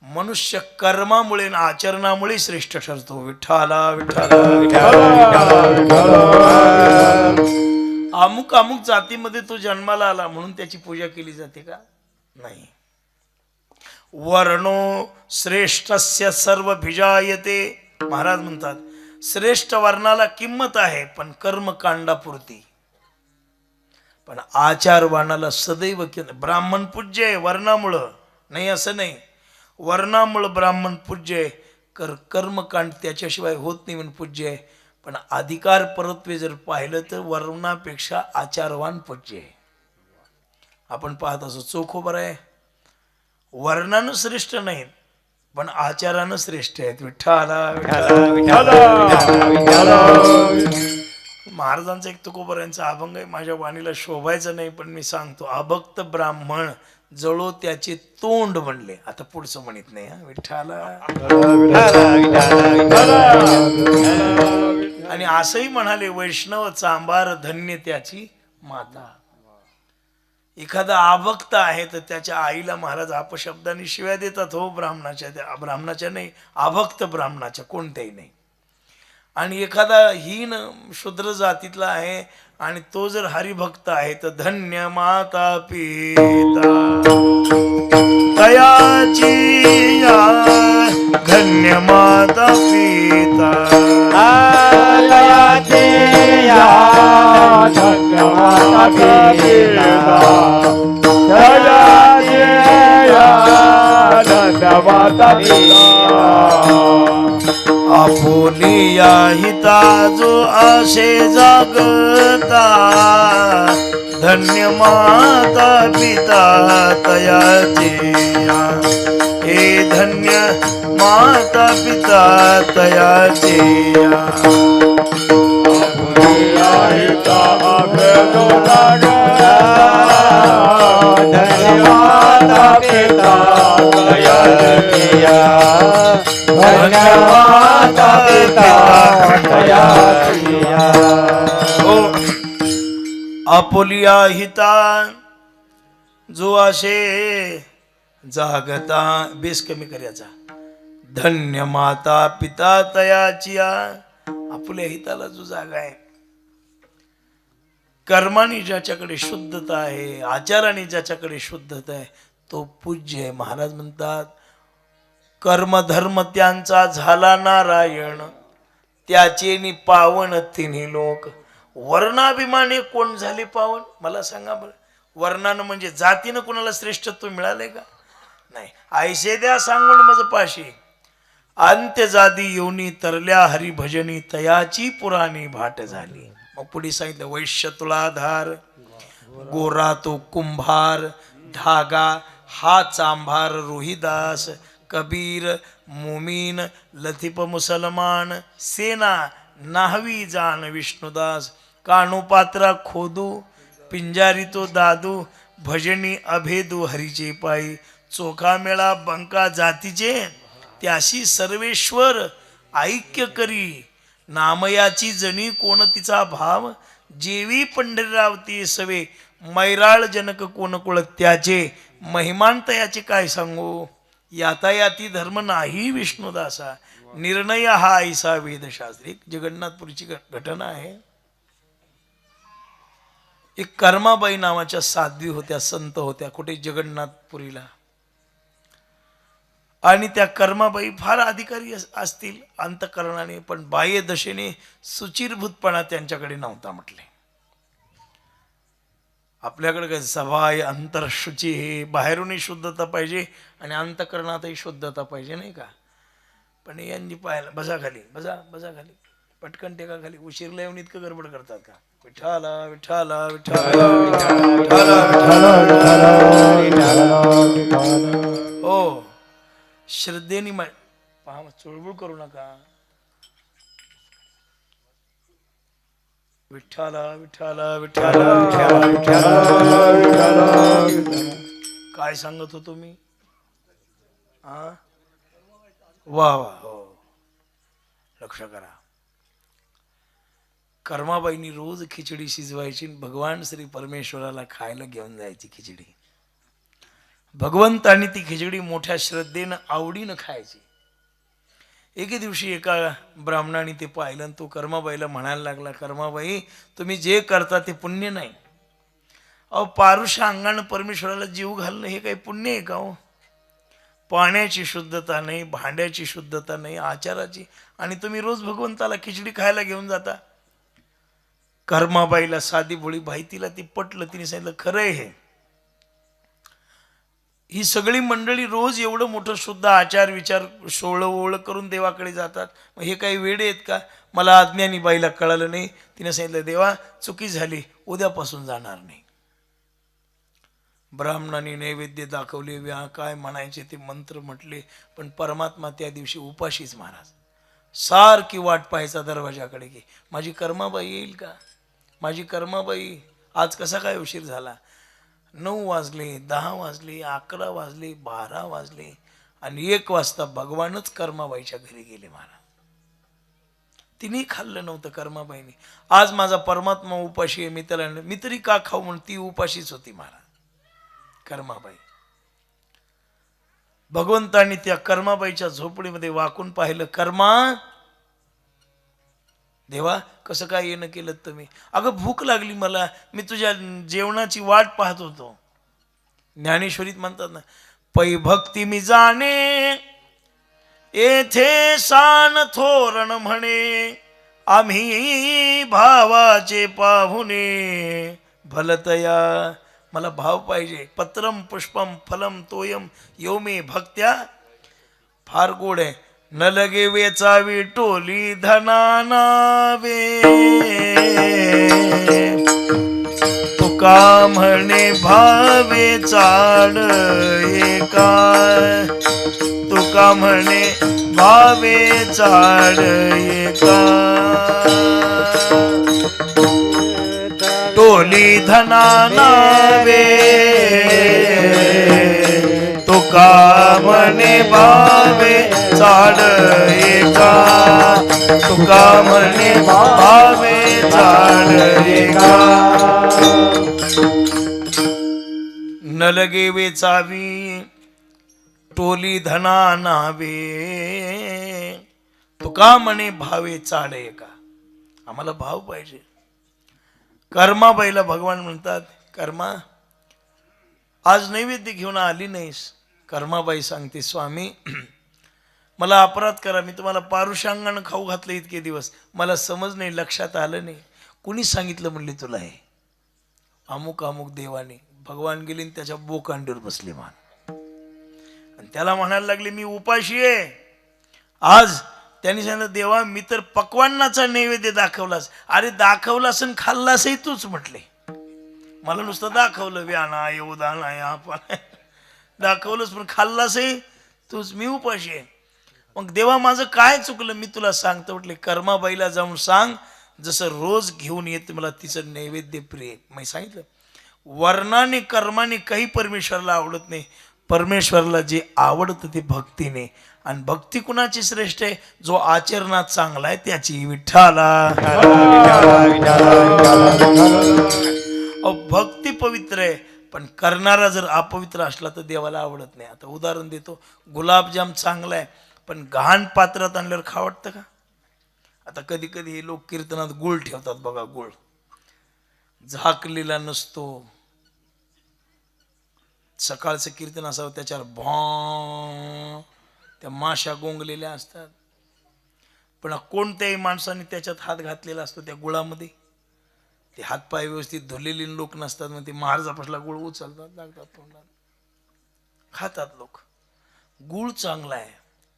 मनुष्य कर्मामुळे आणि आचरणामुळे श्रेष्ठ ठरतो. विठ्ठला विठ्ठला. अमुक अमुक जातीमध्ये तो जन्माला आला म्हणून त्याची पूजा केली जाते का? नाही. वर्णो श्रेष्ठस्य सर्व भिजायते. महाराज म्हणतात श्रेष्ठ वर्णाला किंमत आहे पण कर्मकांडापुरती, पण आचार वर्णाला सदैव ब्राह्मण पूज्य आहे वर्णामुळं नाही असं नाही. वर्णामुळं ब्राह्मण पूज्य आहे, कर्मकांड त्याच्याशिवाय होत नाही म्हणून पूज्य आहे. पण अधिकार परत्वे जर पाहिलं तर वर्णापेक्षा आचारवान पूज्य आहे. आपण पाहत असो चोखोबर आहे, वर्णानं श्रेष्ठ नाहीत पण आचारानं श्रेष्ठ आहेत. विठ्ठला महाराजांचा एक तुकोबऱ्यांचा अभंग आहे, माझ्या वाणीला शोभायचं नाही पण मी सांगतो. अभक्त ब्राह्मण जळो त्याचे तोंड म्हणले. आता पुढचं म्हणत नाही हा. विठ्ठला आणि असंही म्हणाले, वैष्णव चांभार धन्य त्याची माता. एखादा अभक्त आहे तर त्याच्या आईला महाराज अपशब्दाने शिव्या देतात हो. ब्राह्मणाच्या नाही, अभक्त ब्राह्मणाच्या, कोणत्याही नाही. आणि एखादा हीन शूद्र जातीतला आहे आणि तो जर हरिभक्त आहे तर धन्य माता पिता तयाची या, धन्य माता पिता तयाचे या धन्यवाद तयाचे या धन्यवाद आपुलिया हिता जो आशे जागता, धन्य माता पिता तयाचे या, हे धन्य माता पिता तयाचे या. धन्यवाद पिता धन्यवाद पिता आपुलिया हिता जो असे जागता, बेस कमी करायचा. धन्य माता पिता तयाची या, आपुल्या हिताला जो जागा आहे. कर्माने ज्याच्याकडे शुद्धता आहे, आचाराने ज्याच्याकडे शुद्धता आहे, तो पूज्य आहे. महाराज म्हणतात, कर्मधर्म त्यांचा झाला नारायण, त्याचे नि पावन तिन्ही लोक. वर्णाभिमाने कोण झाले पावन? मला सांगा बरं. वर्णानं म्हणजे जातीनं कोणाला श्रेष्ठत्व मिळालंय का? नाही. ऐसे द्या सांगून माझं पाशी, अंत्यजादी योनी तरल्या हरिभजनी, तयाची पुराणी भाट झाली. मग पुढे सांगितलं, वैश्य तुलाधार, गोरा तो कुंभार, धागा हा चांभार रोहिदास, कबीर मोमीन, लतीफ मुसलमान, सेना नाहवी जाण विष्णुदास, कानोपात्रा खोदू, पिंजारी तो दादू, भजनी अभेदू हरीचे पायी, चोखा मेळा बंका जातीचे, त्याशी सर्वेश्वर ऐक्य करी, नामयाची जणी कोण तिचा भाव, जेवी पंढरीरावती सवे, मैराळ जनक कोण कुळ त्याचे, महिमांत याचे काय सांगू, यातायाती धर्म नाही विष्णुदासा, निर्णय हा ऐसा वेदशास्त्री. जगन्नाथपुरीची घटना आहे. एक कर्माबाई नावाच्या साध्वी होत्या, संत होत्या, कुठे जगन्नाथपुरीला. आणि त्या कर्माबाई फार अधिकारी असतील अंतकरणाने, पण बाह्य दशेने सुचिरभूतपणा त्यांच्याकडे नव्हता म्हटले. आपल्याकडे काय सभाय अंतरशुची, हे बाहेरूनही शुद्धता पाहिजे आणि अंतकरणातही शुद्धता पाहिजे, नाही का? पण यांनी पाहिलं, बसा खाली, बसा बसा खाली, पटकन टेका खाली. उशीरला येऊन इतकं गडबड करतात का? विठ्ठला विठ्ठला विठ्ठला हो, श्रद्धेने पहा, चुळबुळ करू नका. विठ्ठला विठ्ठला विठ्ठला. काय सांगत होतो मी? हा, वा वा, हो, लक्ष करा. कर्माबाईनी रोज खिचडी शिजवायची, भगवान श्री परमेश्वराला खायला घेऊन जायची खिचडी. भगवंतानी ती खिचडी मोठ्या श्रद्धेनं आवडीनं खायची. एके दिवशी एका ब्राह्मणाने ते पाहिलं आणि तो कर्माबाईला म्हणायला लागला, कर्माबाई तुम्ही जे करता ते पुण्य नाही. अहो, पारुष्य अंगानं परमेश्वराला जीव घालणं हे काही पुण्य आहे का हो? पाण्याची शुद्धता नाही, भांड्याची शुद्धता नाही, आचाराची, आणि तुम्ही रोज भगवंताला खिचडी खायला घेऊन जाता. कर्माबाईला साधी भोळी बाई, तिला ती पटलं. तिने सांगितलं, खरं आहे हे. ही सगळी मंडळी रोज एवढं मोठं शुद्ध आचार विचार सोळं ओळ करून देवाकडे जातात, मग हे काही वेडे आहेत का? मला अज्ञानी बाईला कळालं नाही. तिने सांगितलं, देवा चुकी झाली, उद्यापासून जाणार नाही. ब्राह्मणांनी नैवेद्य दाखवले, काय म्हणायचे ते मंत्र म्हटले, पण परमात्मा त्या दिवशी उपाशीच महाराज. सारखी वाट पाहायचा दरवाजाकडे की माझी कर्माबाई येईल का, माझी कर्माबाई. आज कसा काय उशीर झाला. 9 वाजले, 10 वाजले, 11 वाजले, 12 वाजले आणि 1 वाजता भगवानच कर्माबाईच्या घरी गेले महाराज. तिने खाल्लं नव्हतं कर्माबाईने. आज माझा परमात्मा उपाशी आहे, मी तरी का खाऊ म्हणून ती उपाशीच होती महाराज कर्माबाई. भगवंतांनी त्या कर्माबाईच्या झोपडीमध्ये वाकून पाहिलं, कर्मा देवा कसं काय येणं केलं तुम्ही. अगं भूक लागली मला, मी तुझ्या जेवणाची वाट पाहत होतो. ज्ञानेश्वरीत म्हणतात ना, पै भक्ती मी जाणे येथे सान थोरण म्हणे, आम्ही भावाचे पाहुणे भलतया. मला भाव पाहिजे. पत्रम पुष्पम फलम तोयम यो मे भक्त्या. फार गोड आहे. न लगे वेचावी टोली धनानावे, तुका म्हणे भावे चाड एका, तुका म्हणे भावे चाड एका. टोली धनानावे, तुका म्हणे भावे चाड एका, तुका म्हणे भावे चाड एका. न लगे वेचावी टोली धना नावे, तुका म्हणे भावे चाड एका. आम्हाला भाव पाहिजे. कर्माबाईला भगवान म्हणतात, कर्मा आज नैवेद्य घेऊन आली नाहीस. कर्माबाई सांगते, स्वामी मला अपराध करा, मी तुम्हाला पारुषांगानं खाऊ घातलं इतके दिवस, मला समज नाही, लक्षात आलं नाही. कुणी सांगितलं म्हणली तुला हे. अमुक अमुक देवाने. भगवान गेले आणि त्याच्या बोकांडीवर बसले मान आणि त्याला म्हणायला लागले, मी उपाशी आहे आज. त्यांनी सांगितलं, देवा मी तर पक्वान्नाचा नैवेद्य दाखवलास. अरे दाखवलास आणि खाल्लासही तूच म्हटले. मला नुसतं दाखवलं, व्याना येऊदान आपण दाखवलंच पण खाल्लासही तूच, मी उपाशी आहे. मग देवा माझं काय चुकलं, मी तुला सांगतो म्हटले. कर्माबाईला जाऊन सांग, जसं रोज घेऊन येते मला तिचं नैवेद्य प्रिय. मी सांगितलं, वर्णाने कर्माने काही परमेश्वराला आवडत नाही. परमेश्वराला जे आवडतं ते भक्तीने. आणि भक्ती कुणाची श्रेष्ठ आहे, जो आचरणात चांगला आहे त्याची. विठ्ठला भक्ती पवित्र आहे, पण करणारा जर अपवित्र असला तर देवाला आवडत नाही. आता उदाहरण देतो, गुलाबजाम चांगला आहे पण घाण पात्रात आणल्यावर खा वाटतं का. आता कधी कधी हे लोक कीर्तनात गुळ ठेवतात बघा, गुळ झाकलेला नसतो. सकाळचं कीर्तन असावं, त्याच्यावर भॉ त्या माशा गोंगलेल्या असतात. पण कोणत्याही माणसाने त्याच्यात हात घातलेला असतो त्या गुळामध्ये. ते हातपाय व्यवस्थित धुलेले लोक नसतात, मग ते महाराजापासला गुळ उचलतात, लागतात तोंडात, खातात लोक. गुळ चांगला आहे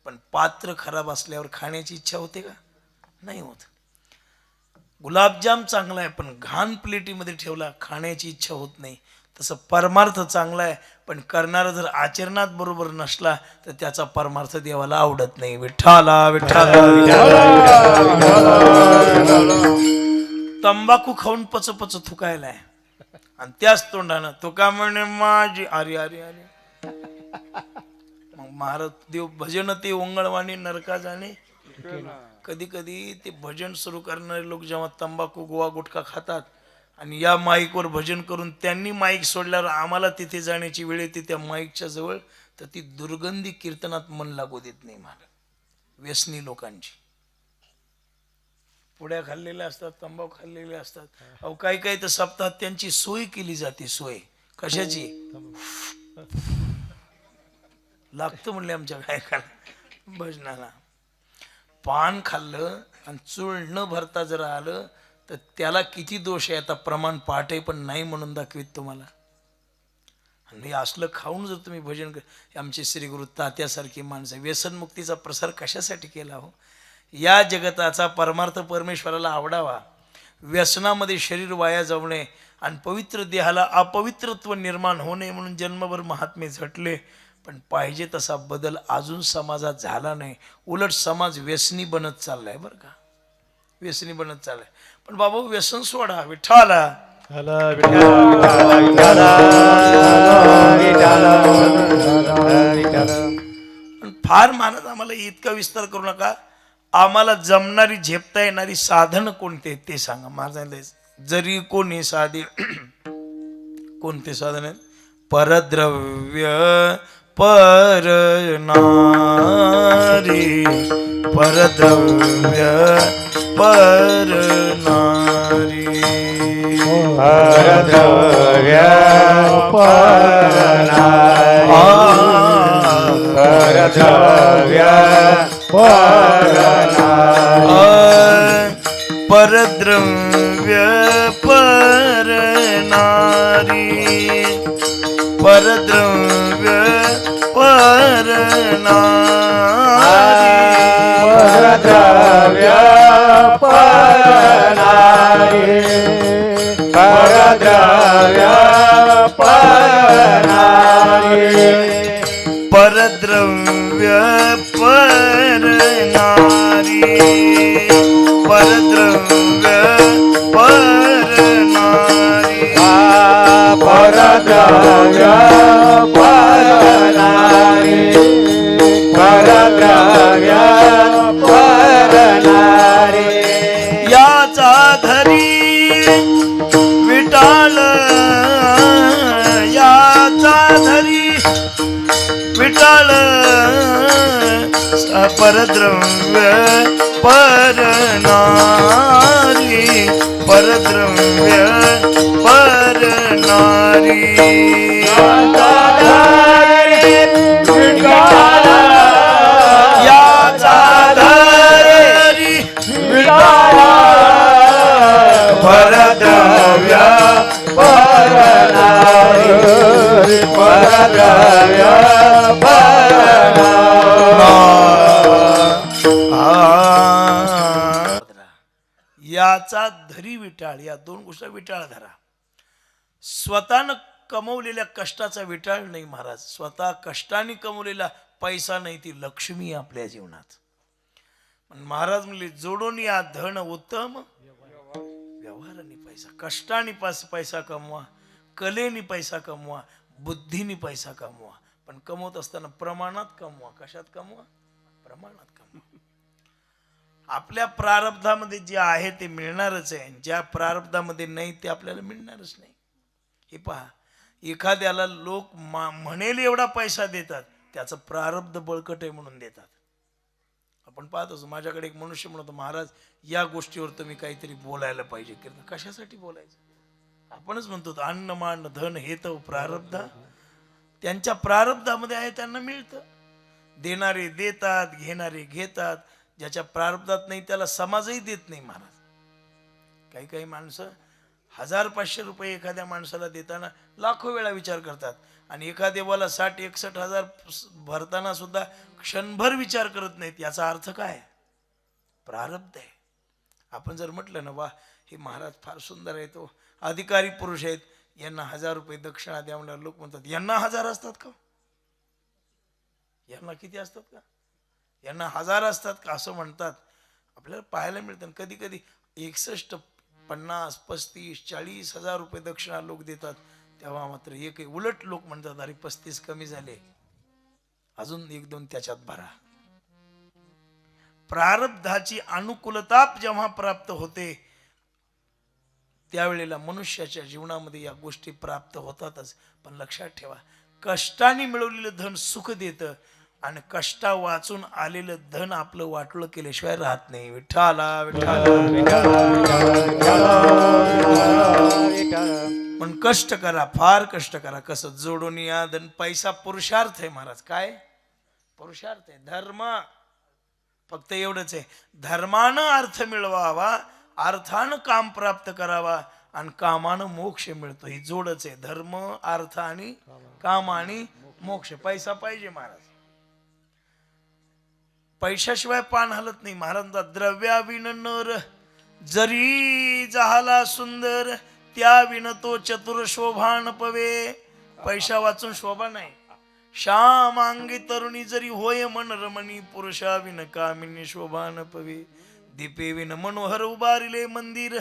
पण पात्र खराब असल्यावर खाण्याची इच्छा होते का, नाही होत. गुलाबजाम चांगला आहे पण घाण प्लेटीमध्ये ठेवला खाण्याची इच्छा होत नाही. तसं परमार्थ चांगला आहे पण करणारा जर आचरणात बरोबर नसला तर त्याचा परमार्थ देवाला आवडत नाही. विठ्ठला विठ्ठला. तंबाखू खाऊन पच पच थुकायला आहे आणि त्याच तोंडानं तुका म्हणे माझी. अरे अरे अरे. मग महाराज देव भजन ते ओंगळवाणी नरका जाणे. कधी कधी ते भजन सुरू करणारे लोक जेव्हा तंबाखू गोवा गुटखा खातात आणि या माईकवर भजन करून त्यांनी माईक सोडल्यावर आम्हाला तिथे जाण्याची वेळ येते त्या माईकच्या जवळ, तर ती दुर्गंधी कीर्तनात मन लागू देत नाही मला. व्यसनी लोकांची पुड्या खाल्लेल्या असतात, तंबाखू खाल्लेले असतात. अहो काही काही तर सप्ताहात त्यांची सोय केली जाते. सोय कशाची लागतं म्हणले आमच्या गायकाला भजनाला. पान खाल्लं आणि चूळ न भरता जर आलं तर त्याला किती दोष आहे. आता प्रमाण पाठ आहे पण नाही म्हणून दाखवीत तुम्हाला. आणि असलं खाऊन जर तुम्ही भजन कर. आमचे श्री गुरु तात्यासारखी माणसं व्यसनमुक्तीचा प्रसार कशासाठी केला हो. या जगताचा परमार्थ परमेश्वराला आवडावा. व्यसनामध्ये शरीर वाया जाऊ नये आणि पवित्र देहाला अपवित्रत्व निर्माण होऊ नये म्हणून जन्मभर महात्मे झटले, पण पाहिजे तसा बदल अजून समाजात झाला नाही. उलट समाज व्यसनी बनत चाललाय बरं का, व्यसनी बनत चाललाय. पण बाबा व्यसन सोडा, विठ्ठला पण फार मानत आम्हाला इतका विस्तार करू नका. आम्हाला जमणारी झेपता येणारी साधन कोणते आहेत ते सांगा. माझा जरी कोणी साधे कोणते साधन आहेत? परद्रव्य परनारी, परद्रव्य परनारी, परद्रव्य परनारी, परद्रव्य परनारी, परद्रव्य परनारी, परद्रव्य परनारी, परद्रव्य परनारी, परद्रव्य परनारी, परद्रव्य परनारी, परद्रव्य परनारी, परद्रव्य परनारी, परद्रव्य परनारी. याचा धरी विटाळ, याचा धरी विटाळ, परद्रव्य परनारी, परद्रव्य परनारी, याचा धरी परद्रव्य परनारी, परद्रव्य याचा धरी विटाळ, या दोन गोष्टी विटाळ धरा. स्वतःनं कमवलेल्या कष्टाचा विटाळ नाही महाराज, स्वतः कष्टाने कमवलेला पैसा नाही, ती लक्ष्मी आहे आपल्या जीवनात. पण महाराज म्हणले जोडून या धन उत्तम व्यवहाराने पैसा, कष्टाने पैसा कमवा, कलेने पैसा कमवा, बुद्धीने पैसा कमवा, पण कमवत असताना प्रमाणात कमवा. कशात कमवा? प्रमाणात कमवा. आपल्या प्रारब्धामध्ये जे आहे ते मिळणारच आहे, ज्या प्रारब्धामध्ये नाही ते आपल्याला मिळणारच नाही. हे पहा, एखाद्याला लोक म्हणेल एवढा पैसा देतात, त्याचं प्रारब्ध बळकट आहे म्हणून देतात. आपण पाहत असतो. माझ्याकडे एक मनुष्य म्हणतो, महाराज या गोष्टीवर तुम्ही काहीतरी बोलायला पाहिजे. कशासाठी बोलायचं? आपणच म्हणतो अन्न मान धन हे तर प्रारब्ध, त्यांच्या प्रारब्धामध्ये आहे त्यांना मिळतं. देणारे देतात, घेणारे घेतात. ज्याच्या प्रारब्धात नाही त्याला समाजही देत नाही महाराज. काही काही माणसं 1000-500 रुपये एखाद्या माणसाला देताना लाखो वेळा विचार करतात, आणि एखाद्याला 60-61 हजार भरताना सुद्धा क्षणभर विचार करत नाहीत. याचा अर्थ काय? प्रारब्ध आहे. आपण जर म्हटलं ना, वा हे महाराज फार सुंदर आहे, तो अधिकारी पुरुष आहेत, यांना 1000 रुपये दक्षिणा द्या म्हणल्यावर लोक म्हणतात यांना 1000 असतात का? यांना किती असतात का? यांना 1000 असतात का? असं म्हणतात. आपल्याला पाहायला मिळतं. कधी कधी 61, 50, 35, 40 हजार रुपये दक्षिणा लोक देतात, तेव्हा मात्र एक उलट लोक म्हणतात अरे 35 कमी झाले, अजून 1-2 त्याच्यात भरा. प्रारब्धाची अनुकूलता जेव्हा प्राप्त होते त्यावेळेला मनुष्याच्या जीवनामध्ये या गोष्टी प्राप्त होतातच. पण लक्षात ठेवा, कष्टाने मिळवलेलं धन सुख देतं, आणि कष्टा वाचून आलेलं धन आपलं वाटलं केल्याशिवाय राहत नाही. विठ्ठला पण कष्ट करा, फार कष्ट करा. कसं? जोडून या धन. पैसा पुरुषार्थ आहे महाराज. काय पुरुषार्थ आहे? धर्म. फक्त एवढंच आहे, धर्मानं अर्थ मिळवावा, अर्थानं काम प्राप्त करावा, आणि कामानं मोक्ष मिळतो. ही जोडच आहे. धर्म, अर्थ आणि काम आणि मोक्ष. पैसा पाहिजे महाराज. पैशाशिवाय पान हलत नाही. महाराज द्रव्याविन नर जरी झाला सुंदर त्या विण तो चतुर शोभान पवे. पैसा वाचून शोभा नाही. श्याम अंगी तरुणी जरी होय मन रमणी पुरुषा विन कामिनी शोभान पवे. दीपे विन मनोहर उभारिले मंदिर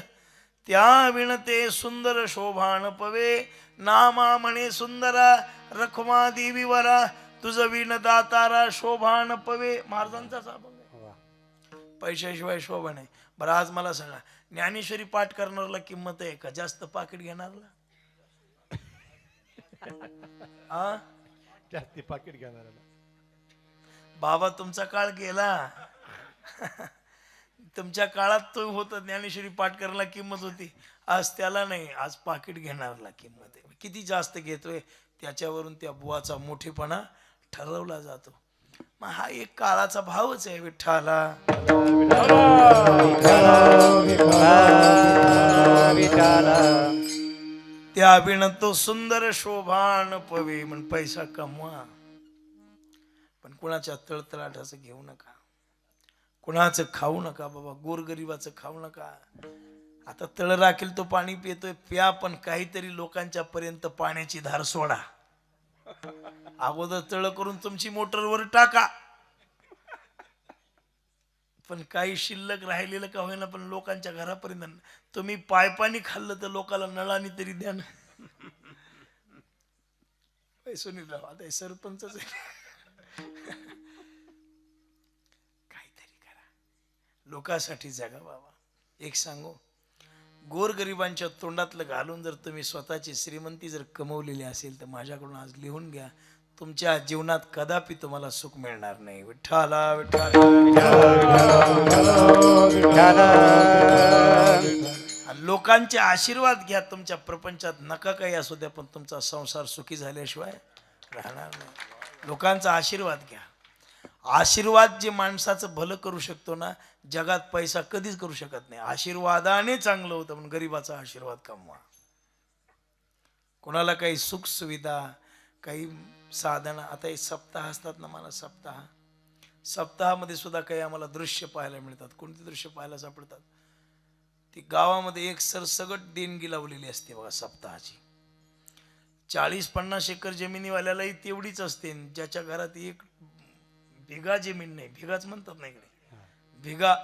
त्या विण ते सुंदर शोभान पवे. नामा म्हणे सुंदरा रखमा देवी वरा तुझ विण दातारा शोभान पवे. महाराजांचाच अभंग आहे. पैशाशिवाय शोभा नाही. बरं आज मला सांगा, ज्ञानेश्वरी पाठ करणारला किंमत आहे का जास्त पाकिट घेणारला? आ जास्ती पाकिट घेणार बाबा तुमचा काळ गेला. तुमच्या काळात तो होता ज्ञानेश्वरी पाठ करायला किंमत होती. आज त्याला नाही, आज पाकिट घेणारला किंमत आहे. किती जास्त घेतोय त्याच्यावरून त्या बुवाचा मोठेपणा ठरवला जातो. मग हा एक काळाचा भावच आहे. विठ्ठला त्या विण तो सुंदर शोभान पवे. म्हण पैसा कमवा पण कुणाच्या तळतळाटाचं घेऊ नका. कुणाचं खाऊ नका बाबा. गोरगरिबाचं खाऊ नका. आता तळ राखील तो पाणी पितोय प्या, पण काहीतरी लोकांच्या पर्यंत पाण्याची धार सोडा. अगोदर तळ करून तुमची मोटरवर टाका, पण काही शिल्लक राहिलेलं का होईना पण लोकांच्या घरापर्यंत. तुम्ही पायपाणी खाल्लं तर लोकांना नळाने तरी द्या ना. सुनीलराव आता सरपंचच आहे. काहीतरी करा, लोकांसाठी जगा बाबा. एक सांगू, गोरगरिबांच्या तोंडातलं घालून जर तुम्ही स्वतःची श्रीमंती जर कमवलेली असेल तर माझ्याकडून आज लिहून घ्या, तुमच्या जीवनात कदापि तुम्हाला सुख मिळणार नाही. विठ्ठला विठ्ठला. लोकांचे आशीर्वाद घ्या तुमच्या प्रपंचात, नका काही असू द्या, पण तुमचा संसार सुखी झाल्याशिवाय राहणार नाही. लोकांचा आशीर्वाद घ्या. आशीर्वाद जे माणसाचं भलं करू शकतो ना, जगात पैसा कधीच करू शकत नाही. आशीर्वादाने चांगलं होतं म्हणून गरीबाचा आशीर्वाद कमवा. कोणाला काही सुख सुविधा, काही साधन, आता हे सप्ताह असतात ना, मला सप्ताहामध्ये सुद्धा काही आम्हाला दृश्य पाहायला मिळतात. कोणती दृश्य पाहायला सापडतात? ती गावामध्ये एक सरसगट देणगी लावलेली असते बघा सप्ताहाची. 40-50 एकर जमिनीवाल्यालाही तेवढीच असते. ज्याच्या घरात एक बिघा जमीन नाही, भिगाच म्हणतात ना इकडे, भिगा,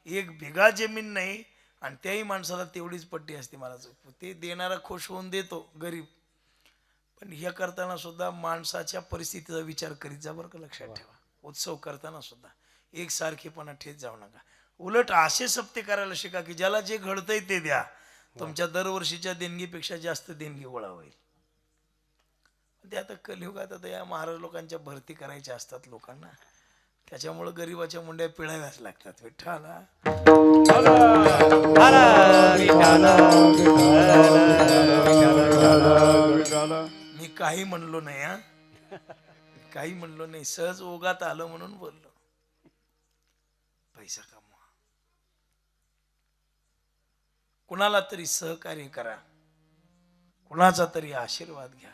एक भिगा जमीन नाही, आणि त्याही माणसाला तेवढीच पट्टी असते. मला ते देणारा खुश होऊन देतो गरीब, पण हे करताना सुद्धा माणसाच्या परिस्थितीचा विचार करीत जा बरं का. लक्षात ठेवा, उत्सव करताना सुद्धा एकसारखेपणा ठेच जाऊ नका. उलट असे सप्ते करायला शिका की ज्याला जे घडतंय ते द्या. तुमच्या दरवर्षीच्या देणगीपेक्षा जास्त देणगी गोळा होईल. ते आता कलियुगात आता या महाराज लोकांच्या भरती करायच्या असतात लोकांना, त्याच्यामुळे गरीबाच्या मुंड्या पिळाव्याच लागतात. विठ्ठला मी काही म्हणलो नाही, हा काही म्हणलो नाही, सहज ओघात आलं म्हणून बोललो. पैसा कमवा, कुणाला तरी सहकार्य करा, कुणाचा तरी आशीर्वाद घ्या,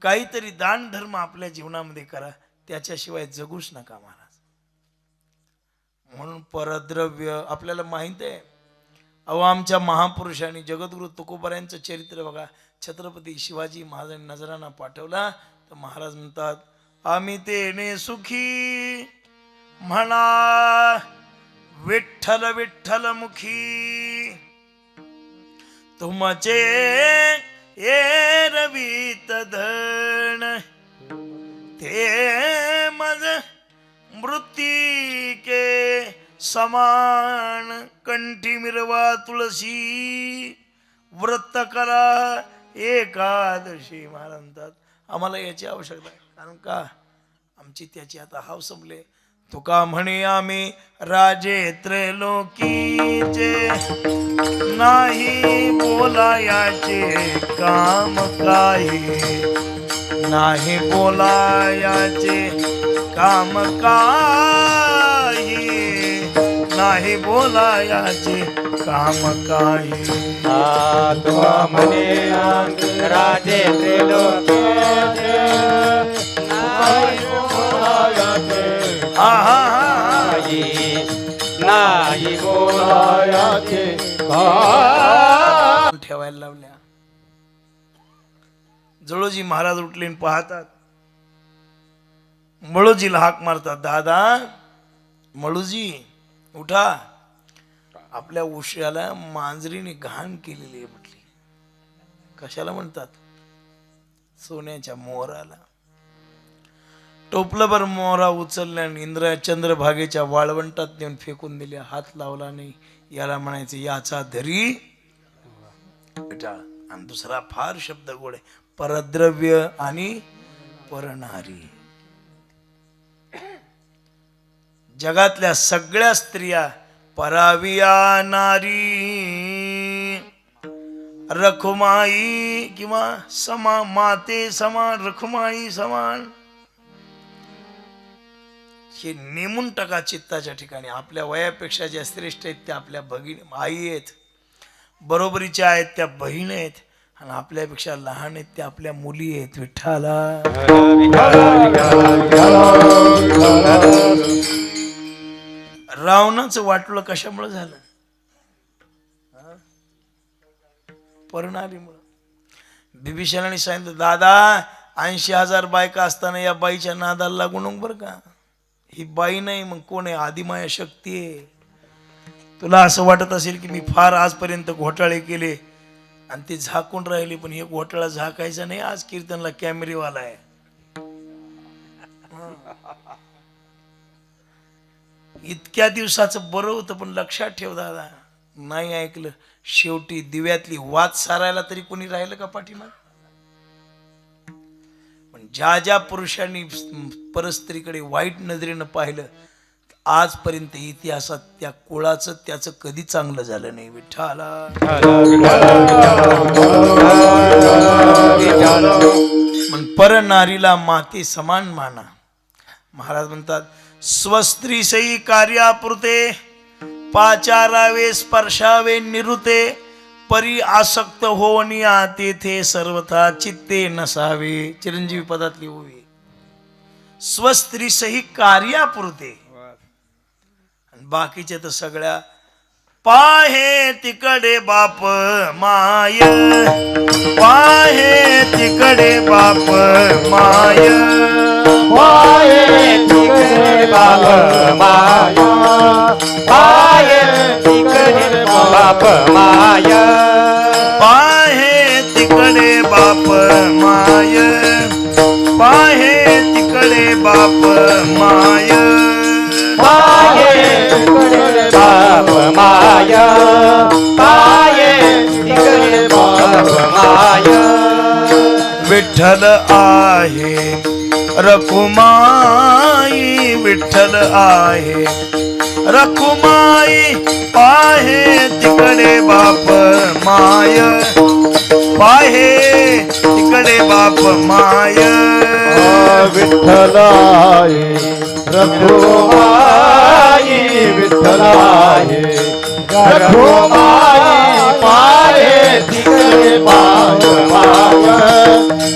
काहीतरी दान धर्म आपल्या जीवनामध्ये करा. त्याच्याशिवाय जगूच नका महाराज. म्हणून परद्रव्य आपल्याला माहित आहे. अहो आमच्या महापुरुषांनी जगद्गुरु तुकोबारायांचं चरित्र बघा. छत्रपती शिवाजी महाराजांनी नजराना पाठवला तर महाराज म्हणतात, आम्ही तेने सुखी म्हणा विठ्ठल विठ्ठल मुखी, तुमचे एरवीत धन ते मज मृत्तिके समान, कंठी मिरवा तुळशी व्रत करा एकादशी. महाराज म्हणतात आम्हाला याची आवश्यकता आहे, कारण का आमची त्याची आता हाव संपले. तुका म्हणे आम्ही राजे त्रैलोकीचे, नाही बोलायाचे काम काही, नाही बोलायाचे काम काही, नाही बोलायाचे काम काही. तुका म्हणे राजे त्रिलोकीचे, नाही बोलायाचे काही, नाही बोलायाचे काय ठेवायला लावल्या. जळोजी महाराज उठले आणि पाहतात. मळोजीला हाक मारतात, दादा मळूजी उठा. आपल्या उशाला मांजरीने घाण केलेली आहे म्हटली. कशाला म्हणतात? सोन्याच्या मोहराला. टोपलभर मोहरा उचलल्या आणि चंद्रभागेच्या वाळवंटात नेऊन फेकून दिले. हात लावला नाही. याला म्हणायचे याचा धरी बेटा. आणि दुसरा फार शब्द गोड आहे, परद्रव्य आणि परनारी. जगातल्या सगळ्या स्त्रिया पराविया नारी, रखुमाई किंवा समा माते समान, रखुमाई समान. हे नेमून टाका चित्ताच्या ठिकाणी. आपल्या वयापेक्षा ज्या श्रेष्ठ आहेत त्या आपल्या भगिनी आई आहेत, बरोबरीच्या आहेत त्या बहीण आहेत, आणि आपल्यापेक्षा लहान आहेत त्या आपल्या मुली आहेत. विठ्ठला रावणाचं वाटलं कशामुळे झालं? परणारीमुळं. बिभीषणाने सांगितलं, दादा 80,000 बायका असताना या बाईच्या नादाला लागू नको बरं का. ही बाई नाही मग कोण आहे? आदिमाया शक्ती आहे. तुला असं वाटत असेल की मी फार आजपर्यंत घोटाळे केले आणि ते झाकून राहिले, पण हे घोटाळा झाकायचा नाही. आज कीर्तनला कॅमेरेवाला आहे. इतक्या दिवसाचं बरं होतं, पण लक्षात ठेव दादा, नाही ऐकलं. शेवटी दिव्यातली वात सारायला तरी कोणी राहिलं का पाठीमाग? पण ज्या ज्या पुरुषांनी परस्त्रीकडे वाईट नजरेनं पाहिलं, आजपर्यंत इतिहासात त्या कुळाचं त्याचं कधी चांगलं झालं नाही. विठ्ठला पण परनारीला माते समान माना. महाराज म्हणतात, स्वस्त्री सई कार्यापुरते पाचारावे स्पर्शावे निरुते, परी आसक्त होवनिया तेथे सर्वथा चित्ते नसावे. चिरंजीवी पदातली ओवी. स्वस्त्री सही कार्यापुरते, बाकीचे तर सगळ्या पाहे तिकडे बाप माय, पाहे तिकडे बाप माय, पाये तिकडे बाप माया, पाये तिकडे बाप माया, पाहे तिकडे बाप माय, पाहे तिकडे बाप माय, पाये तिकडे बाप माया, पाये तिकडे बाप माया. विठ्ठल आहे रखुमाई, विठ्ठल आहे रखुमाई, पाहे तिकडे बाप माय, पाहे तिकडे बाप माय. विठ्ठलाय रखुमाई, विठ्ठलाय रखुमाई, पाये तिकडे बाप माय,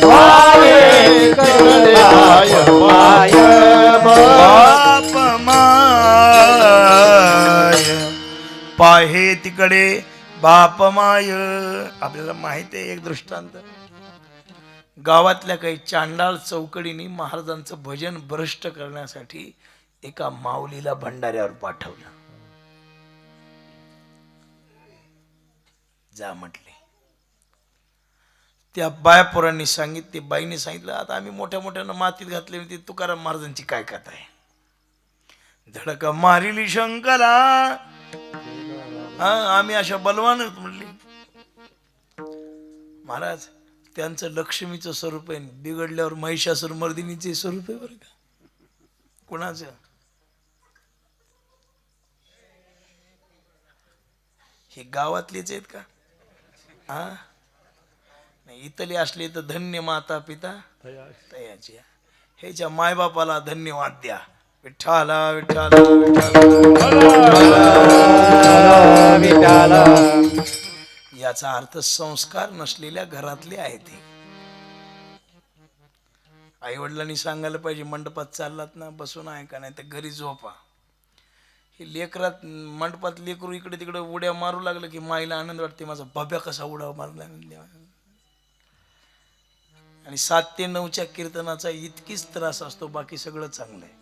पाये तिकडे बाप माय, बाप माय, पाहे तिकडे बाप माय. आपल्याला माहिती आहे एक दृष्टांत. गावातल्या काही चांडाळ चौकडीने महाराजांचं भजन भ्रष्ट करण्यासाठी एका माऊलीला भंडाऱ्यावर पाठवलं. जा म्हटले. त्या बायापोरांनी सांगितले, बाईने सांगितलं, आता आम्ही मोठ्या मोठ्यानं मातीत घातले, ती तुकाराम महाराजांची काय कथा आहे? धडका मारिली शंकरा, आम्ही अशा बलवान म्हणली. महाराज त्यांचं लक्ष्मीचं स्वरूप आहे, बिघडल्यावर महिषासुर मर्दिनीचे स्वरूप आहे बरं का. कुणाचं? हे गावातलेच आहेत का? हा नाही, इथले असले तर धन्य माता पिता तयाची. ह्याच्या मायबापाला धन्यवाद द्या. विठ्ठला विठ्ठला विठाला. याचा अर्थ संस्कार नसलेल्या घरातले आहेत हे. आई वडिलांनी सांगायला पाहिजे, मंडपात चाललात ना बसून ऐका, नाही तर घरी झोपा. हे लेकरात मंडपात लेकरू इकडे तिकडे उड्या मारू लागलं की माईला आनंद वाटते, माझा बाब्या कसा उड्या मारला. आणि 7 ते 9च्या कीर्तनाचा इतकीच त्रास असतो, बाकी सगळं चांगलं आहे.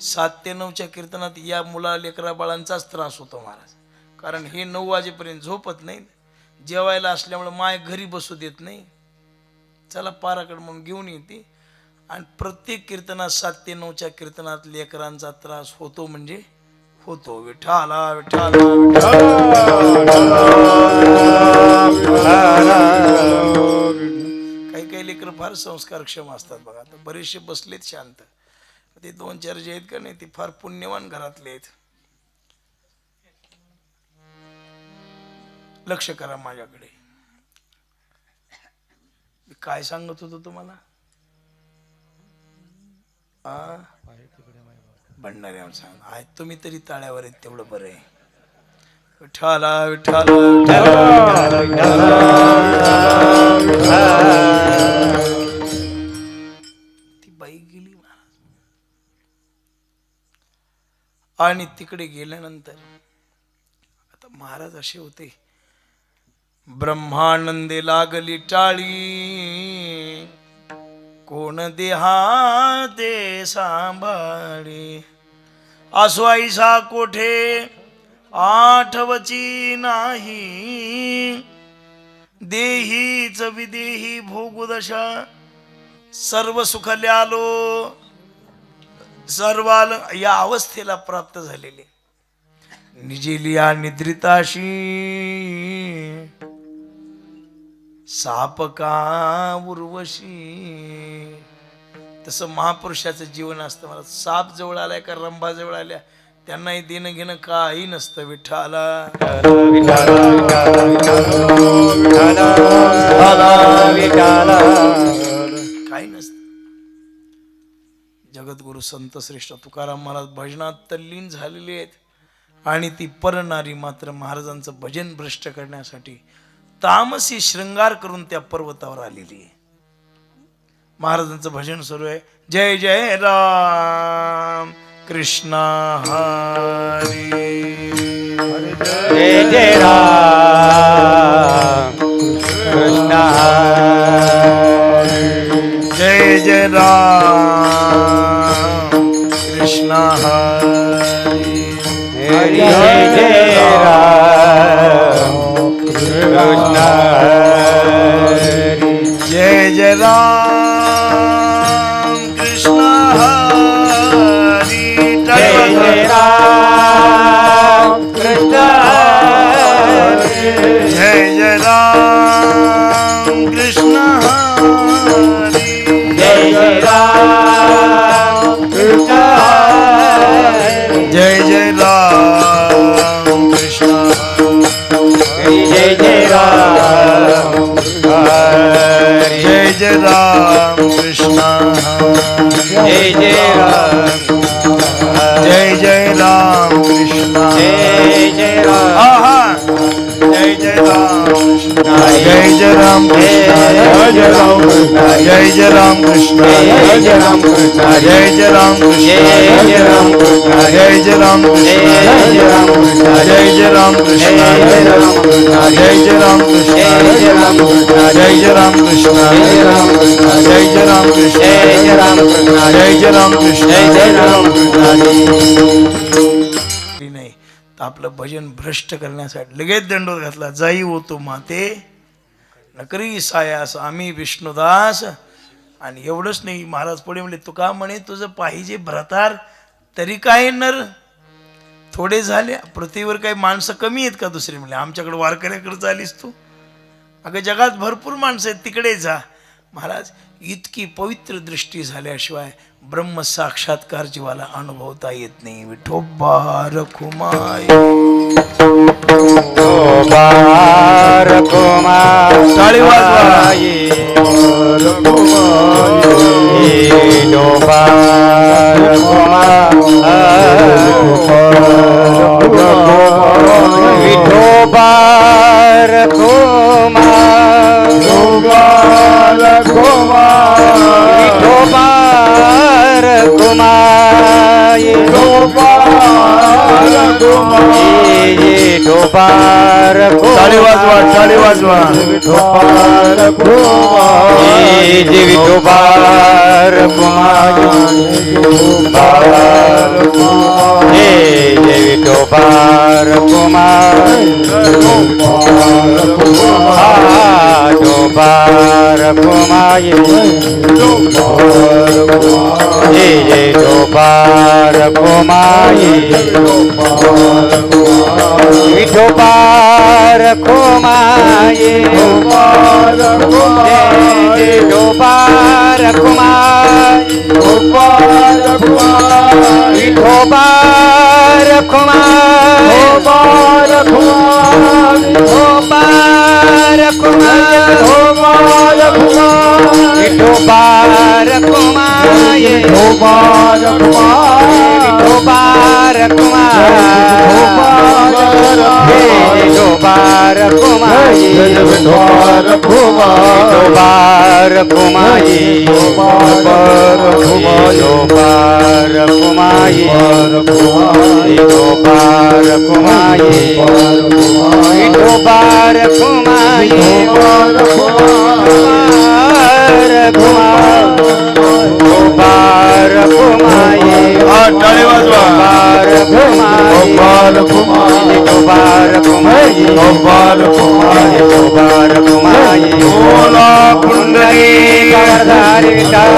7 ते 9च्या कीर्तनात या मुला लेकरा बाळांचाच त्रास होतो महाराज, कारण हे 9 वाजेपर्यंत झोपत नाही, जेवायला असल्यामुळे माय घरी बसू देत नाही, चला पाराकडे म्हणून घेऊन येते. आणि प्रत्येक कीर्तनात 7 ते 9च्या कीर्तनात लेकरांचा त्रास होतो म्हणजे होतो. विठाला विठाला काही काही लेकर फार संस्कारक्षम असतात बघा. आता बरेचसे बसलेत शांत, ते 2-4 जे आहेत का नाही ते फार पुण्यवान घरातले आहेत. लक्ष करा माझ्याकडे. मी काय सांगत होतो तुम्हाला? भंडाऱ्यावर सांग आहेत तुम्ही तरी ताळ्यावर आहेत, तेवढं बरं आहे. विठाला विठाला ती बाई गेली महाराज. आणि तिकडे गेल्यानंतर आता महाराज असे होते, ब्रह्मानंदे लागली टाळी, कोण देहाते सांभाळे, असो ऐसा कोठे आठवची नाही, देहीच विदेही भोगुदशा, सर्व सुखल्यालो सर्वाल या अवस्थेला प्राप्त झालेले. निजेलिया निद्रिताशी सापका उर्वशी. तसं महापुरुषाचं जीवन असतं. मला साप जवळ आलाय का रंभा जवळ आल्या त्यांनाही देणं घेणं काही नसतं. विठ्ठला काही नसतं. जगद्गुरु संत श्रेष्ठ तुकाराम महाराज भजनात तल्लीन झालेले आहेत, आणि ती परनारी मात्र महाराजांचं भजन भ्रष्ट करण्यासाठी तामसी शृंगार करून त्या पर्वतावर आलेली आहे. महाराजांचं भजन सुरू आहे. जय जय राम कृष्ण हरी, जय जय राम कृष्ण हरी, जय जय राम कृष्ण हरी, हरी जय जय राम कृष्ण हरी, जय जय राम कृष्ण हरी, जय जय राम कृष्ण हरी, जय जय राम कृष्ण हरी, जय जय राम कृष्ण हरी, जय जय राम कृष्ण हरी, जय जय राम हरी, जय जय राम कृष्ण जय जय राम जय जय राम कृष्ण जय जय राम आहा जय जय राम कृष्ण जय जय राम कृष्ण जय जय राम कृष्ण जय जय राम कृष्ण जय जय राम कृष्ण जय जय राम कृष्ण जय जय राम कृष्ण जय जय राम कृष्ण जय जय राम कृष्ण जय जय राम कृष्ण जय जय राम कृष्ण जय जय राम कृष्ण जय जय राम कृष्ण नाही तर आपलं भजन भ्रष्ट करण्यासाठी लगेच दंडोत घातला. जाई होतो माते नकरी सायास आम्ही विष्णुदास. आणि एवढंच नाही, महाराज पुढे म्हणले तुका म्हणे तुझं पाहिजे भ्रतार तरी काय नर थोडे झाले, पृथ्वीवर काही माणसं कमी आहेत का? दुसरे म्हणले आमच्याकडे वारकऱ्याकडे चालीस तू, अगं जगात भरपूर माणसं आहेत तिकडे जा. महाराज इतकी पवित्र दृष्टी झाल्याशिवाय ब्रह्म साक्षात्कार जीवाला अनुभवता येत नाही. विठोबा रखुमाई बार कुमार टाळी वाजवा. बार कुमार विठोबार कुमार विठोबार कुमार विठोबा रखुमाई टाळी वाजवा, टाळी वाजवा. जे विठोबा रखुमाई हे जे विठोबा रखुमाई विठोबा रखुमाई हे जे विठोबा रखुमाई विठोबा रखुमाई विठोबा रखुमाई विठोबा रखुमाई विठोबा रखुमाई विठोबा रखुमाई विठोबा रखुमाई विठोबा रखुमाई विठोबा रखुमाई विठोबा रखुमाई विठोबा रखुमाई विठोबा रखुमाई विठोबा रखुमाई हा, टाळी वाजवा. विठोबा रखुमाई विठोबा रखुमाई बोला पुंडली गिरधारी विठ्ठल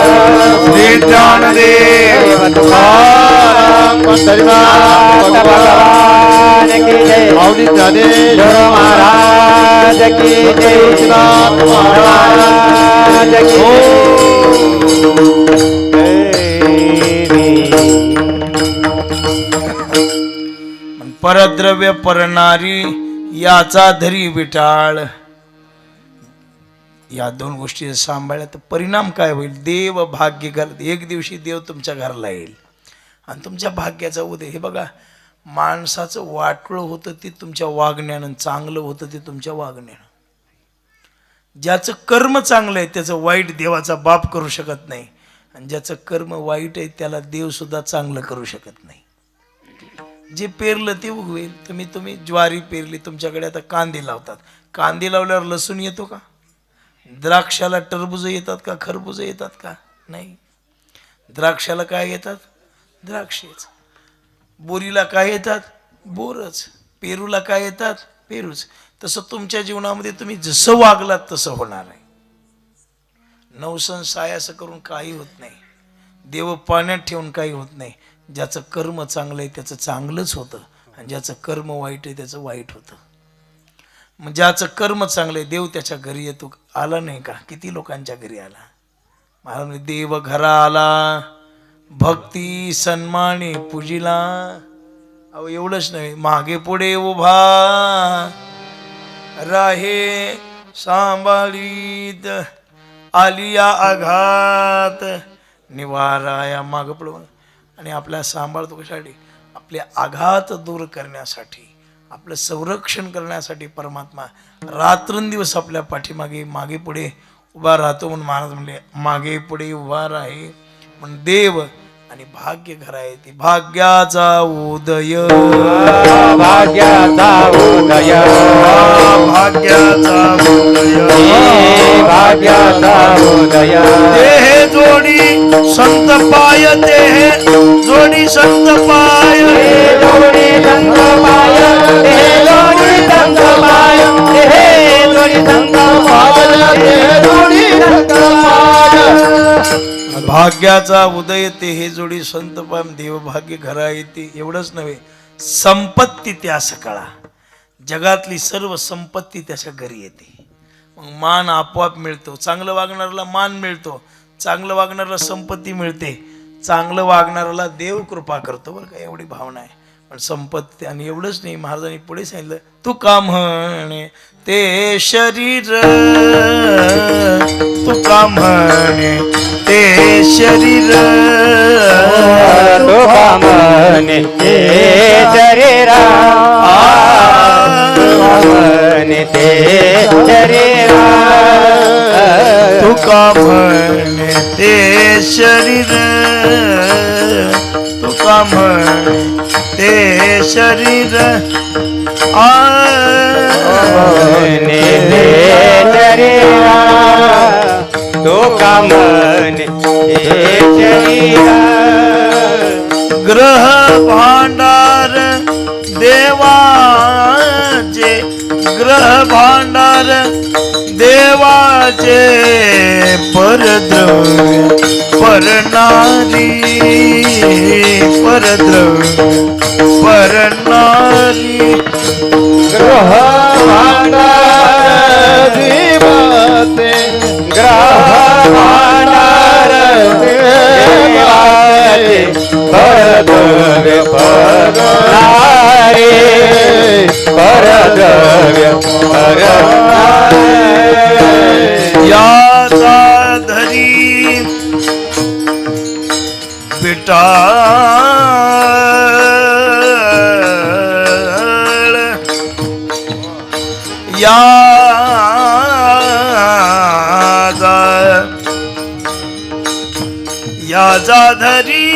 श्री ज्ञानदेव तुकाराम भगवान की जय गुरु महाराज की जय महाराज की परद्रव्य परनारी याचा धरी विटाळ. या दोन गोष्टी सांभाळल्या तर परिणाम काय होईल? देव भाग्य घाल. एक दिवशी देव तुमच्या घराला येईल आणि तुमच्या भाग्याचा उदय. हे बघा, माणसाचं वाटलं होतं ते तुमच्या वागण्यानं, चांगलं होतं ते तुमच्या वागण्यानं. ज्याचं कर्म चांगलं आहे त्याचं वाईट देवाचा बाप करू शकत नाही, आणि ज्याचं कर्म वाईट आहे त्याला देव सुद्धा चांगलं करू शकत नाही. जे पेरलं ते उगवेल. तुम्ही ज्वारी पेरली, तुमच्याकडे आता कांदे लावतात. कांदे लावल्यावर लसूण येतो का? द्राक्षाला टरबूज येतात का? खरबूज येतात का? नाही. द्राक्षाला काय येतात? द्राक्षेच. बोरीला काय येतात? बोरच. पेरूला काय येतात? पेरूच. तसं तुमच्या जीवनामध्ये तुम्ही जसं वागलात तसं होणार आहे. नवसंसाय असं करून काही होत नाही. देव पाण्यात ठेवून काही होत नाही. ज्याचं कर्म चांगलं आहे त्याचं चांगलंच होतं, आणि ज्याचं कर्म वाईट आहे त्याचं वाईट होतं. मग ज्याचं कर्म चांगलं आहे देव त्याच्या घरी येतो. आला नाही का? किती लोकांच्या घरी आला. महाराज देव घरा आला, भक्ती सन्माने पूजिला. अहो एवढंच नाही, मागे पुढे उभा राहे सांभाळीत आलिया आघात निवाराया. माग पडून आणि आपल्या सांभाळतो कशासाठी? आपले आघात दूर करण्यासाठी, आपलं संरक्षण करण्यासाठी परमात्मा रात्रंदिवस आपल्या पाठीमागे मागे पुढे उभा राहतो. म्हणून महाराज म्हणले मागे पुढे उभा राहे म्हणून देव. आणि भाग्य घरायती भाग्याचा उदय, भाग्याचा उदय, भाग्याचा उदय, भाग्याचा उदय. देह जोडी संत पाय, देह जोडी संत पाय, जोडी संत पाय, जोडी संत पाय, जोडी संत पाय, जोडी संत पाय. भाग्याचा उदय ते हे जोडी संत पाय, देव भाग्य घरा येते. एवढंच नव्हे, संपत्ती त्या सकाळा. जगातली सर्व संपत्ती त्याच्या घरी येते. मग मान आपोआप मिळतो. चांगलं वागणाऱ्याला मान मिळतो, चांगलं वागणाऱ्याला संपत्ती मिळते, चांगलं वागणाऱ्याला देव कृपा करतो. बरं का, एवढी भावना आहे. पण संपत्ती. आणि एवढंच नाही, महाराजांनी पुढे सांगितलं तू का म्हणे ते शरीर, तू का म्हणे ते शरीर, तू का म्हणे ते शरीरा, तू का म्हणे ते शरीरा, तू का म्हणे ते शरीर, तू का म्हणे ते शरीर नेते शरीरा तुका म्हणे हे शरीरा ग्रह भांडार देवाचे ग्रह भांडार देवाचे परद्रव्य परनारी परद्रव्य परनारी ग्रह भांडार देवाचे ग्रह भांडार देवाचे परद्रव्य परनारी परद्रव्य परनारी याचा धरी विटाळ याचा धरी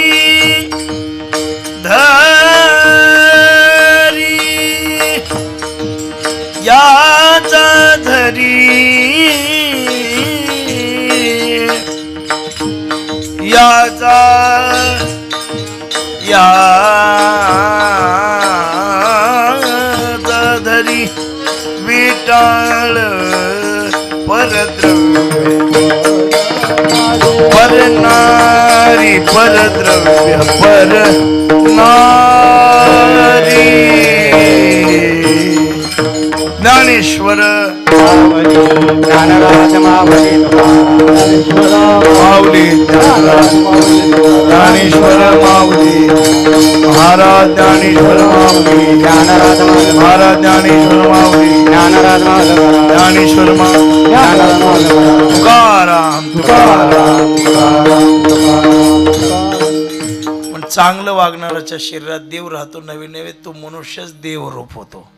याचा धरी याचा धरी विटाळ परद्रव्य परनारी परद्रव्य परनारी ज्ञानेश्वर ज्ञानराज माऊली माऊली ज्ञानेश्वर माऊली महाराज ज्ञानेश्वर माऊली ज्ञानराज महाराज ज्ञानेश्वर माऊली ज्ञानराज ज्ञानेश्वर माऊली तुकाराम तुकाराम पण चांगलं वागणाऱ्याच्या शरीरात देव राहतो नवीन नवे तो मनुष्यच देव रूप होतो.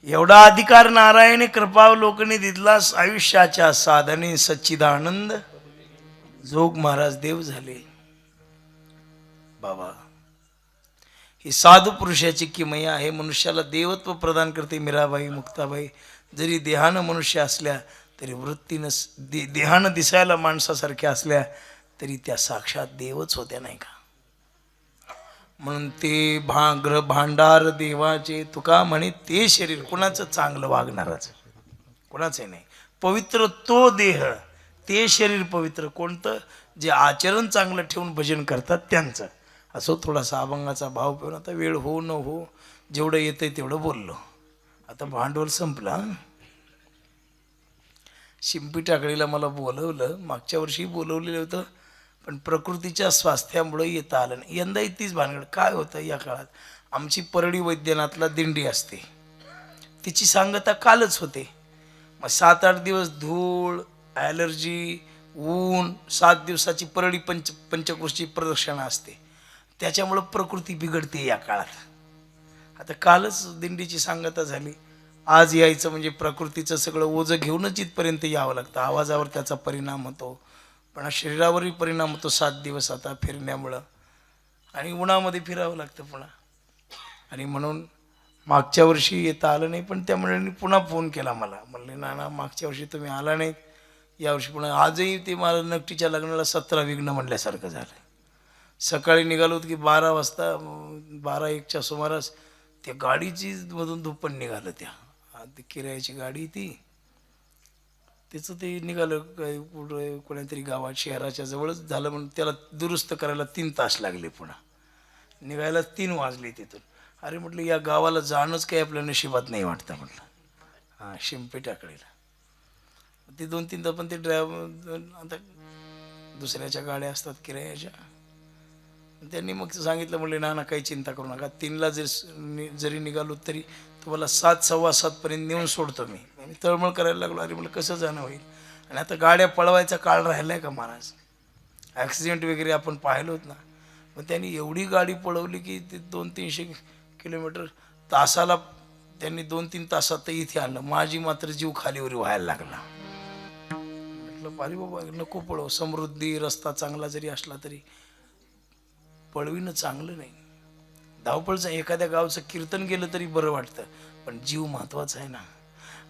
एवढा अधिकार नारायणी कृपावलोकनी दिला आयुष्याच्या साधने सच्चिदानंद जोग महाराज देव झाले. बाबा ही साधू पुरुषाची किमया आहे. मनुष्याला देवत्व प्रदान करते. मीराबाई मुक्ताबाई जरी देहानं मनुष्य असल्या तरी वृत्तीनं देहानं दिसायला माणसासारख्या असल्या तरी त्या साक्षात देवच होत्या नाही का. म्हणून ते ग्रह भांडार देवाचे तुका म्हणे ते शरीर कुणाचं चांगलं वागणारच कुणाचं नाही. पवित्र तो देह ते शरीर पवित्र कोणतं जे आचरण चांगलं ठेवून भजन करतात त्यांचं. असो थोडासा अभंगाचा भाव पिऊन आता वेळ हो न हो जेवढं येतंय तेवढं बोललो. आता भांडवल संपलं. शिंपी टाकडीला मला बोलवलं. मागच्या वर्षी बोलवलेलं होतं पण प्रकृतीच्या स्वास्थ्यामुळे येता आलं नाही. यंदा तीच भानगड. काय होतं या काळात आमची परळी वैद्यनाथला दिंडी असते. तिची सांगता कालच होते. मग 7-8 दिवस धूळ ॲलर्जी ऊन 7 दिवसाची परळी पंचक्रोशीची प्रदक्षिणा असते. त्याच्यामुळं प्रकृती बिघडते या काळात. आता कालच दिंडीची सांगता झाली. आज यायचं म्हणजे प्रकृतीचं सगळं ओझं घेऊनच इथपर्यंत यावं लागतं. आवाजावर त्याचा परिणाम होतो पण शरीरावरही परिणाम होतो 7 दिवस आता फिरण्यामुळं आणि उन्हामध्ये फिरावं लागतं पुन्हा. आणि म्हणून मागच्या वर्षी येता आलं नाही पण त्या मंडळींनी पुन्हा फोन केला मला. म्हणले नाना मागच्या वर्षी तुम्ही आला नाहीत यावर्षी पुन्हा. आजही ते मला नकटीच्या लग्नाला 17 विघ्न म्हणल्यासारखं झालं. सकाळी निघालो की 12 वाजता 12-1च्या सुमारास त्या गाडीची मधून धुप्पण निघालं. त्या किरायाची गाडी ती त्याचं ते निघालं कुठं कोणत्यातरी गावात शहराच्या जवळच झालं म्हणून त्याला दुरुस्त करायला 3 तास लागले. पुन्हा निघायला 3 वाजले तिथून. अरे म्हटलं या गावाला जाणंच काही आपल्या नशिबात नाही वाटतं म्हटलं. हां शिंपी टाकळीला ते 2-3 पण ते ड्रायव्हर आता दुसऱ्याच्या गाड्या असतात किरायाच्या. त्यांनी मग सांगितलं म्हणले ना काही चिंता करू नका 3ला जरी निघालो तरी तुम्हाला 7-7:15 नेऊन सोडतो मी. मी तळमळ करायला लागलो. अरे म्हटलं कसं जाणं होईल. आणि आता गाड्या पळवायचा काळ राहिला आहे का महाराज. ॲक्सिडेंट वगैरे आपण पाहिलो ना. मग त्यांनी एवढी गाडी पळवली की ते 200-300 किलोमीटर तासाला त्यांनी 2-3 तासात इथे आणलं. माझी मात्र जीव खालीवर व्हायला लागला. म्हटलं अरे बाबा नको पळव. समृद्धी रस्ता चांगला जरी असला तरी पळविणं चांगलं नाही. धावपळचं एखाद्या गावचं कीर्तन केलं तरी बरं वाटतं, पण जीव महत्वाचा आहे ना.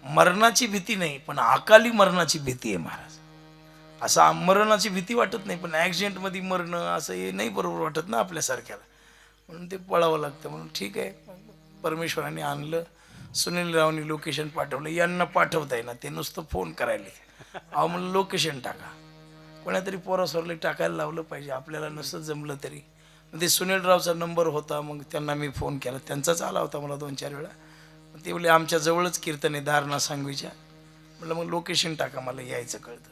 मरणाची भीती नाही, पण अकाली मरणाची भीती आहे महाराज. असं मरणाची भीती वाटत नाही, पण ॲक्सिडेंटमध्ये मरणं असं हे नाही बरोबर वाटत ना आपल्यासारख्याला, म्हणून ते पळावं लागतं. म्हणून ठीक आहे, परमेश्वराने आणलं. सुनील रावनी लोकेशन पाठवलं. यांना पाठवता येईना, ते नुसतं फोन करायला. अहो म्हणलं लोकेशन टाका. कोणातरी पोरासोरले टाकायला लावलं पाहिजे, आपल्याला नसतं जमलं तरी. ते सुनील रावचा नंबर होता, मग त्यांना मी फोन केला. त्यांचाच आला होता मला 2-4 वेळा. ते बोलले आमच्या जवळच कीर्तन आहे दारणा सांगवीच्या. म्हटलं मग लोकेशन टाका, मला यायचं कळतं.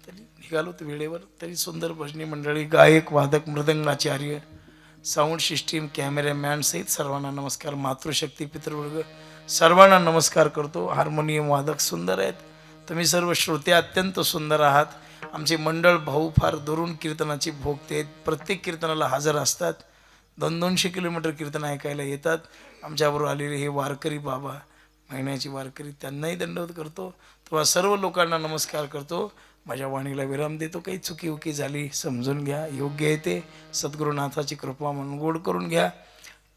तरी निघालो तर वेळेवर. तरी सुंदर भजनी मंडळी, गायक, वादक, मृदंगाचार्य, साऊंड सिस्टीम, कॅमेरामॅन सहित सर्वांना नमस्कार. मातृशक्ती, पितृवर्ग सर्वांना नमस्कार करतो. हार्मोनियम वादक सुंदर आहेत. तुम्ही सर्व श्रोते अत्यंत सुंदर आहात. आमचे मंडळ भाऊ फार दुरून कीर्तनाची भोगते आहेत. प्रत्येक कीर्तनाला हजर असतात. 200-200 किलोमीटर कीर्तन ऐकायला येतात. आमच्याबरोबर आलेले हे वारकरी बाबा, महिन्याची वारकरी, त्यांनाही दंडवत करतो. तेव्हा सर्व लोकांना नमस्कार करतो. माझ्या वाणीला विराम देतो. काही चुकी झाली समजून घ्या. योग्य आहे ते सद्गुरुनाथाची कृपा म्हणून गोड करून घ्या.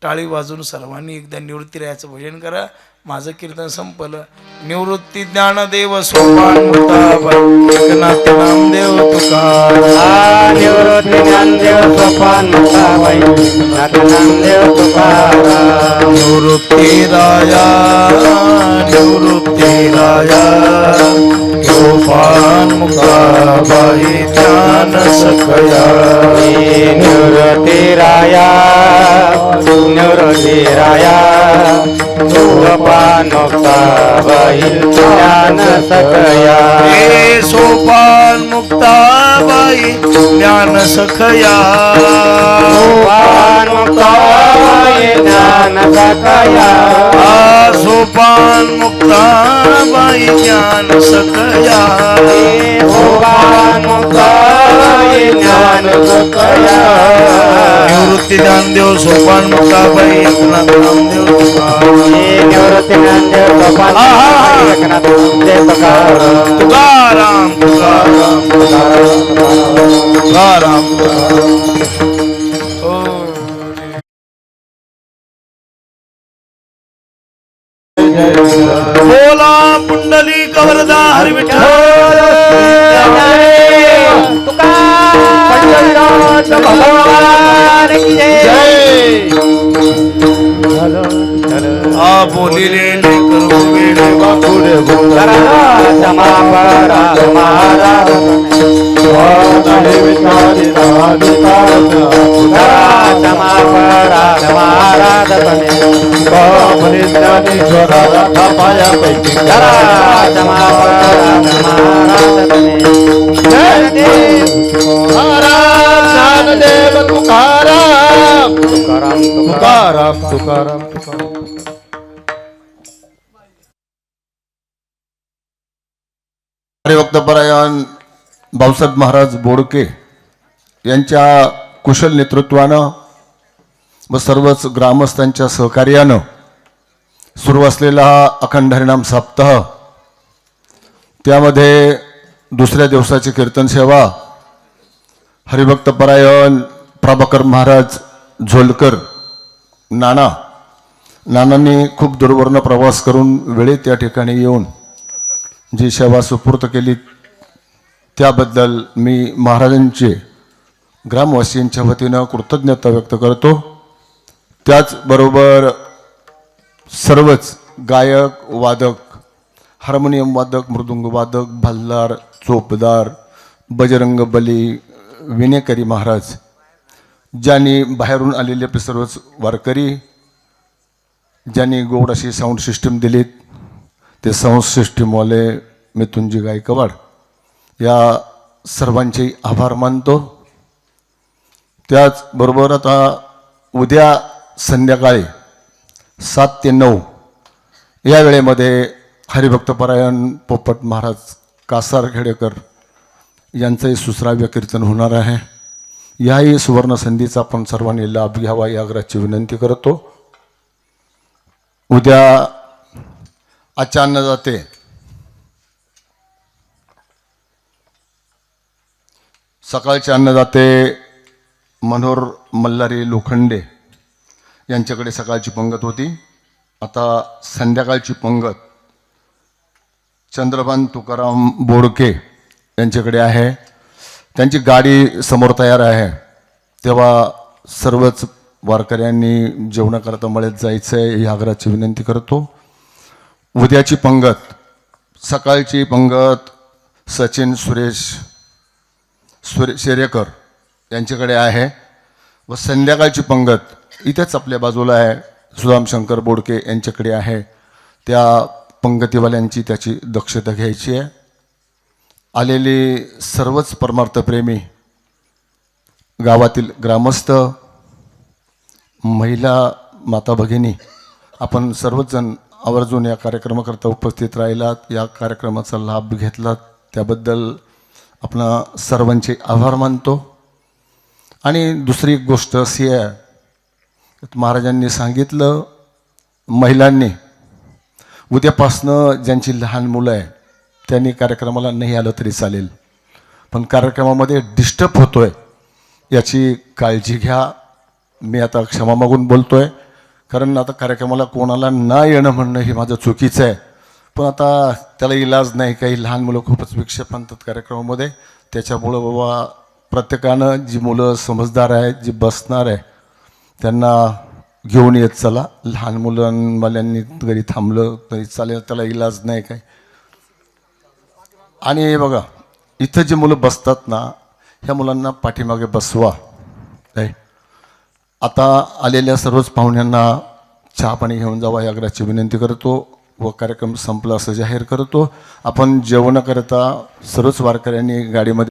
टाळी वाजून सर्वांनी एकदा निवृत्तीरायाचं भजन करा. माझं कीर्तन संपलं. निवृत्ती ज्ञानदेव सोपान मुक्ताबाई, एकनाथ नामदेव तुकाराम. निवृत्ती ज्ञानदेव सोपान मुक्ताबाई, एकनाथ नामदेव तुकाराम. निवृत्ती राया सोपान मुक्ताबाई, ज्ञान सखया. निवृत्ती राया सोपान मुक्ताबाई, ज्ञान सखया. सोपान मुक्ताबाई, ज्ञान सखया. सोपान मुक्ताबाई, ज्ञान सखया. सोपान मुक्ताबाई, ज्ञान सखया. सोपान मुक्ताबाई, ज्ञान सखया. निवृत्ती ज्ञानदेव सोपान मुक्ताबाई, एकनाथ नामदेव तुकाराम. निवृत्ती ज्ञानदेव सोपान मुक्ताबाई, एकनाथ नामदेव तुकाराम. तुकाराम तुकाराम तुकाराम तुकाराम. बोला पुंडली कवरदा हरी विठ्ठल. बोलिले करू वेळे वाकुड क्षमा परा महाराज, क्षमा परा महाराज ज्ञानदेव तुकाराम. तुकाराम तुकाराम. हरिभक्तपरायण भाऊसाहेब महाराज बोडके यांच्या कुशल नेतृत्वानं व सर्वच ग्रामस्थांच्या सहकार्यानं सुरू असलेला हा अखंड हरिनाम सप्ताह, त्यामध्ये दुसऱ्या दिवसाची कीर्तन सेवा हरिभक्तपरायण प्रभाकर महाराज झोलकर नानांनी खूप दूरवरनं प्रवास करून वेळेत या ठिकाणी येऊन जी सेवा सुपूर्त केली त्याबद्दल मी महाराजांचे ग्रामवासियांच्या वतीनं कृतज्ञता व्यक्त करतो. त्याचबरोबर सर्वच गायक, वादक, हार्मोनियम वादक, मृदुंग वादक, भल्लार, चोपदार, बजरंग बली, विनेकरी महाराज, ज्यांनी बाहेरून आलेले आपले सर्वच वारकरी, ज्यांनी गोड अशी साऊंड सिस्टीम दिलीत, ते साऊंड सिस्टीमवाले मिथुनजी गायकवाड, या सर्वांचे आभार मानतो. त्याचबरोबर आता उद्या संध्याकाळी 7 ते 9 या वेळेमध्ये हरिभक्तपरायण पोपट महाराज कासारखेडेकर यांचंही सुश्राव्य कीर्तन होणार आहे. याही सुवर्ण संधीचा आपण सर्वांनी लाभ घ्यावा या आग्रहाची विनंती करतो. उद्या अचानक जाते सकाळचे अन्नदाते मनोहर मल्हारी लोखंडे यांच्याकडे सकाळची पंगत होती. आता संध्याकाळची पंगत चंद्रभान तुकाराम बोडके यांच्याकडे आहे. त्यांची गाडी समोर तयार आहे. तेव्हा सर्वच वारकऱ्यांनी जेवणाकरता मळ्यात जायचं आहे ही आग्रहाची विनंती करतो. उद्याची पंगत, सकाळची पंगत सचिन सुरेश शेरेकर यांच्याकडे आहे व संध्याकाळची पंगत इथेच आपल्या बाजूला आहे सुदाम शंकर बोडके यांच्याकडे आहे. त्या पंगतीवाल्यांची त्याची दक्षता घ्यायची आहे. आलेले सर्वच परमार्थप्रेमी, गावातील ग्रामस्थ, महिला माता भगिनी, आपण सर्वच जण आवर्जून या कार्यक्रमाकरता उपस्थित राहिलात, या कार्यक्रमाचा लाभ घेतलात त्याबद्दल आपणा सर्वांचे आभार मानतो. आणि दुसरी एक गोष्ट अशी आहे, महाराजांनी सांगितलं महिलांनी उद्यापासनं ज्यांची लहान मुलं आहे त्यांनी कार्यक्रमाला नाही आलं तरी चालेल, पण कार्यक्रमामध्ये डिस्टर्ब होतोय याची काळजी घ्या. मी आता क्षमा मागून बोलतोय, कारण आता कार्यक्रमाला कोणाला न येणं म्हणणं हे माझं चुकीचं आहे, पण आता त्याला इलाज नाही. काही लहान मुलं खूपच विक्षेप आणतात कार्यक्रमामध्ये, त्याच्यामुळं बाबा प्रत्येकानं जी मुलं समजदार आहेत, जी बसणार आहे त्यांना घेऊन येत चला. लहान मुलांवाल्यांनी घरी थांबलं तरी चालेल, त्याला इलाज नाही काय. आणि हे बघा, इथं जी मुलं बसतात ना, ह्या मुलांना पाठीमागे बसवा. काय आता आलेल्या सर्वच पाहुण्यांना चहा पाणी घेऊन जावा या आग्रहाची विनंती करतो व कार्यक्रम संपला असं जाहीर करतो. आपण जेवणाकरता सर्वच वारकऱ्यांनी गाडीमध्ये